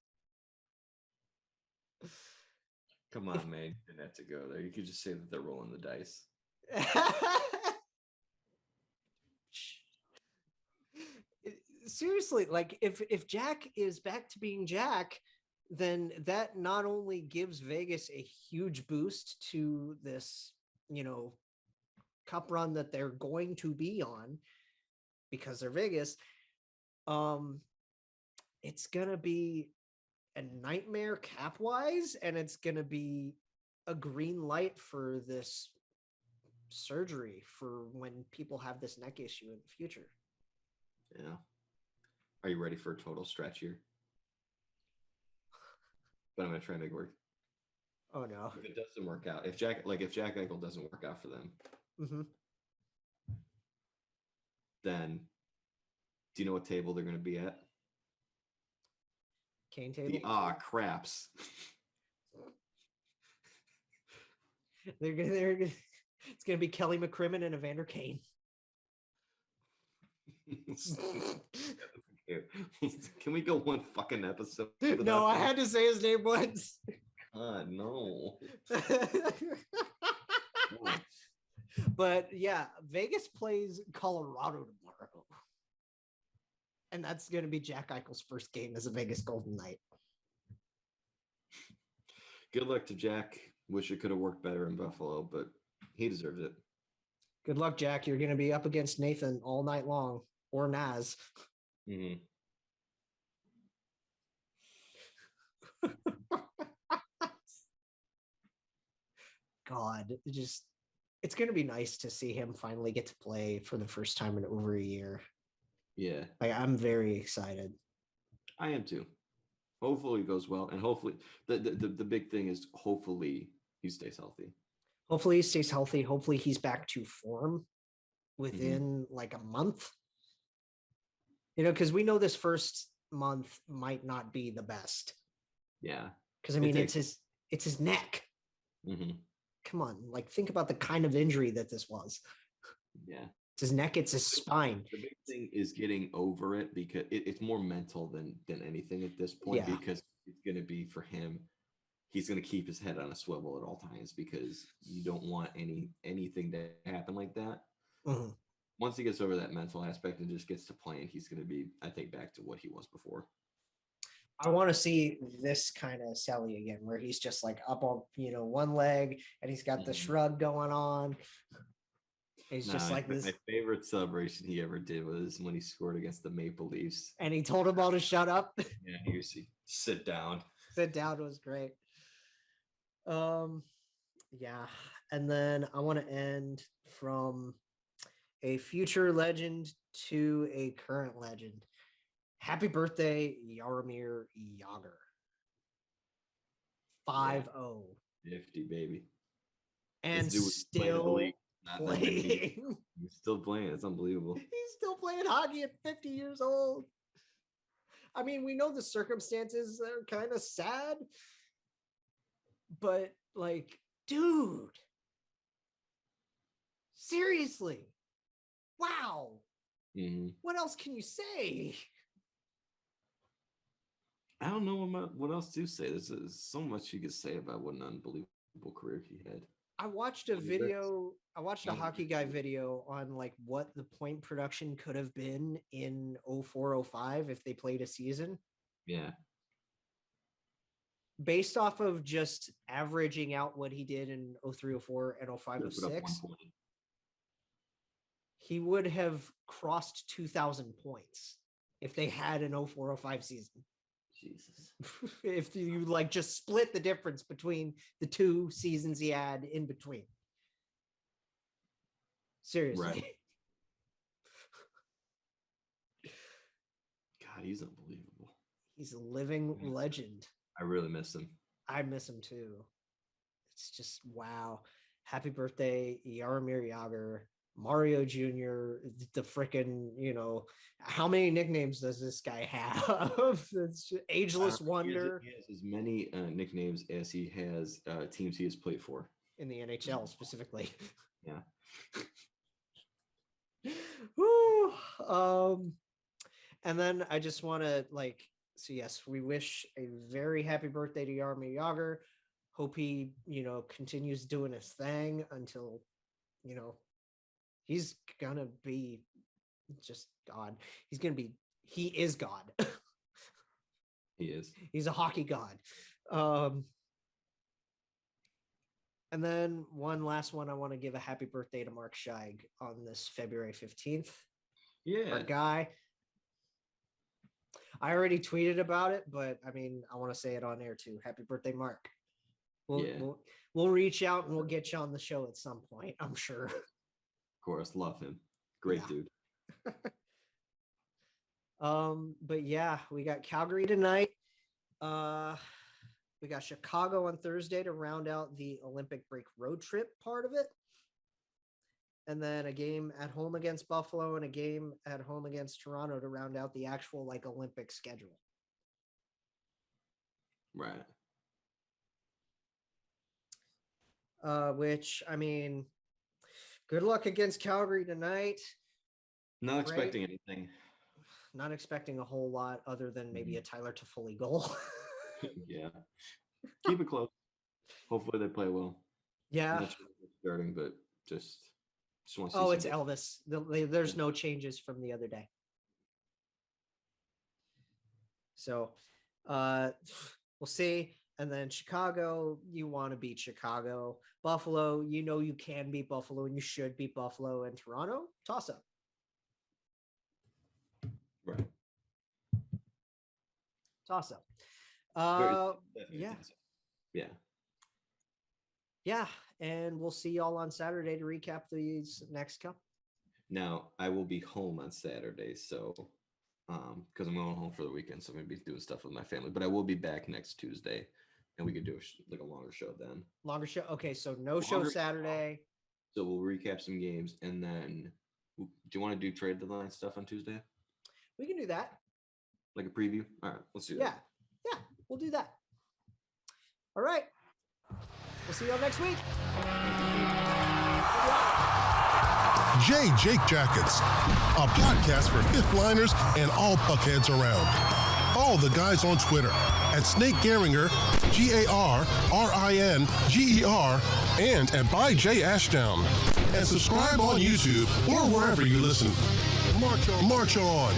Come on, man. You didn't have to go there. You could just say that they're rolling the dice. Seriously, like if Jack is back to being Jack, then that not only gives Vegas a huge boost to this, you know, cup run that they're going to be on because they're Vegas. It's gonna be a nightmare cap wise, and it's gonna be a green light for this surgery for when people have this neck issue in the future. Yeah. Are you ready for a total stretch here? But I'm gonna try and make it work. Oh no. If it doesn't work out, if Jack Eichel doesn't work out for them, then do you know what table they're gonna be at? Kane table. The craps. They're gonna it's gonna be Kelly McCrimmon and Evander Kane. Can we go one fucking episode? No, I had to say his name once. God, no. But yeah, Vegas plays Colorado tomorrow. And that's going to be Jack Eichel's first game as a Vegas Golden Knight. Good luck to Jack. Wish it could have worked better in Buffalo, but he deserves it. Good luck, Jack. You're going to be up against Nathan all night long, or Naz. Mm-hmm. God, it's going to be nice to see him finally get to play for the first time in over a year. Yeah. Like, I'm very excited. I am too. Hopefully it goes well. And hopefully the big thing is hopefully he stays healthy. Hopefully he stays healthy. Hopefully he's back to form within like a month. You know, because we know this first month might not be the best. Yeah. Because I mean, it's his neck. Mm-hmm. Come on, like think about the kind of injury that this was. Yeah. It's his neck, it's his spine. The big thing is getting over it, because it's more mental than anything at this point, because it's going to be for him. He's going to keep his head on a swivel at all times, because you don't want anything to happen like that. Mm-hmm. Once he gets over that mental aspect and just gets to playing, he's going to be, I think, back to what he was before. I want to see this kind of Sally again, where he's just like up on, you know, one leg and he's got the shrug going on. He's just like this. My favorite celebration he ever did was when he scored against the Maple Leafs. And he told them all to shut up. Yeah, here's sit down. Sit down was great. Yeah. And then I want to end from a future legend to a current legend. Happy birthday, Jaromir Jagr. 5-0. 50, baby. And still playing. He's still playing. It's unbelievable. He's still playing hockey at 50 years old. I mean, we know the circumstances are kind of sad, but like, dude, seriously, wow. Mm-hmm. What else can you say? I don't know what else to say. There's so much you could say about what an unbelievable career he had. I watched a hockey guy video on like what the point production could have been in 04-05 if they played a season. Yeah. Based off of just averaging out what he did in 03-04 and 05-06, he would have crossed 2,000 points if they had an 04-05 season. Jesus. If you like just split the difference between the two seasons he had in between. Seriously. Right. God, he's unbelievable. He's a living legend. I really miss him. I miss him too. It's just wow. Happy birthday, Jaromir Jagr, Mario Jr., the frickin', how many nicknames does this guy have? It's Ageless Wonder. He has as many nicknames as he has teams he has played for. In the NHL specifically. Yeah. Woo. And then I just want to so yes, we wish a very happy birthday to Jaromir Jagr. Hope he, continues doing his thing until, he's gonna be just God. He is God. He is. He's a hockey god. And then one last one, I want to give a happy birthday to Mark Scheig on this February 15th. Yeah. Our guy. I already tweeted about it, but I want to say it on air too. Happy birthday, Mark. We'll reach out and we'll get you on the show at some point, I'm sure. Of course, love him. Great dude. But yeah, we got Calgary tonight. We got Chicago on Thursday to round out the Olympic break road trip part of it. And then a game at home against Buffalo and a game at home against Toronto to round out the actual Olympic schedule. Right. Which, good luck against Calgary tonight. Not expecting anything. Not expecting a whole lot other than maybe a Tyler Toffoli goal. Yeah. Keep it close. Hopefully they play well. Yeah. I'm not sure if it's starting, but just want to see. Oh, it's Elvis. There's no changes from the other day. So we'll see. And then Chicago, you want to beat Chicago. Buffalo, you can beat Buffalo and you should beat Buffalo. And Toronto, toss up. Right. Toss up. Yeah. Yeah. Yeah. And we'll see y'all on Saturday to recap these next couple. Now, I will be home on Saturday, so because I'm going home for the weekend, so I'm going to be doing stuff with my family. But I will be back next Tuesday, and we could do a longer show then. Longer show? Okay, so show Saturday. So we'll recap some games, and then do you want to do trade deadline stuff on Tuesday? We can do that. Like a preview? All right, let's do that. Yeah, we'll do that. All right. We'll see y'all next week. Jake Jackets, a podcast for fifth liners and all puckheads around. Follow the guys on Twitter at Snake Garinger, GARRINGER, and at by J Ashdown. And subscribe on YouTube or wherever you listen. March on.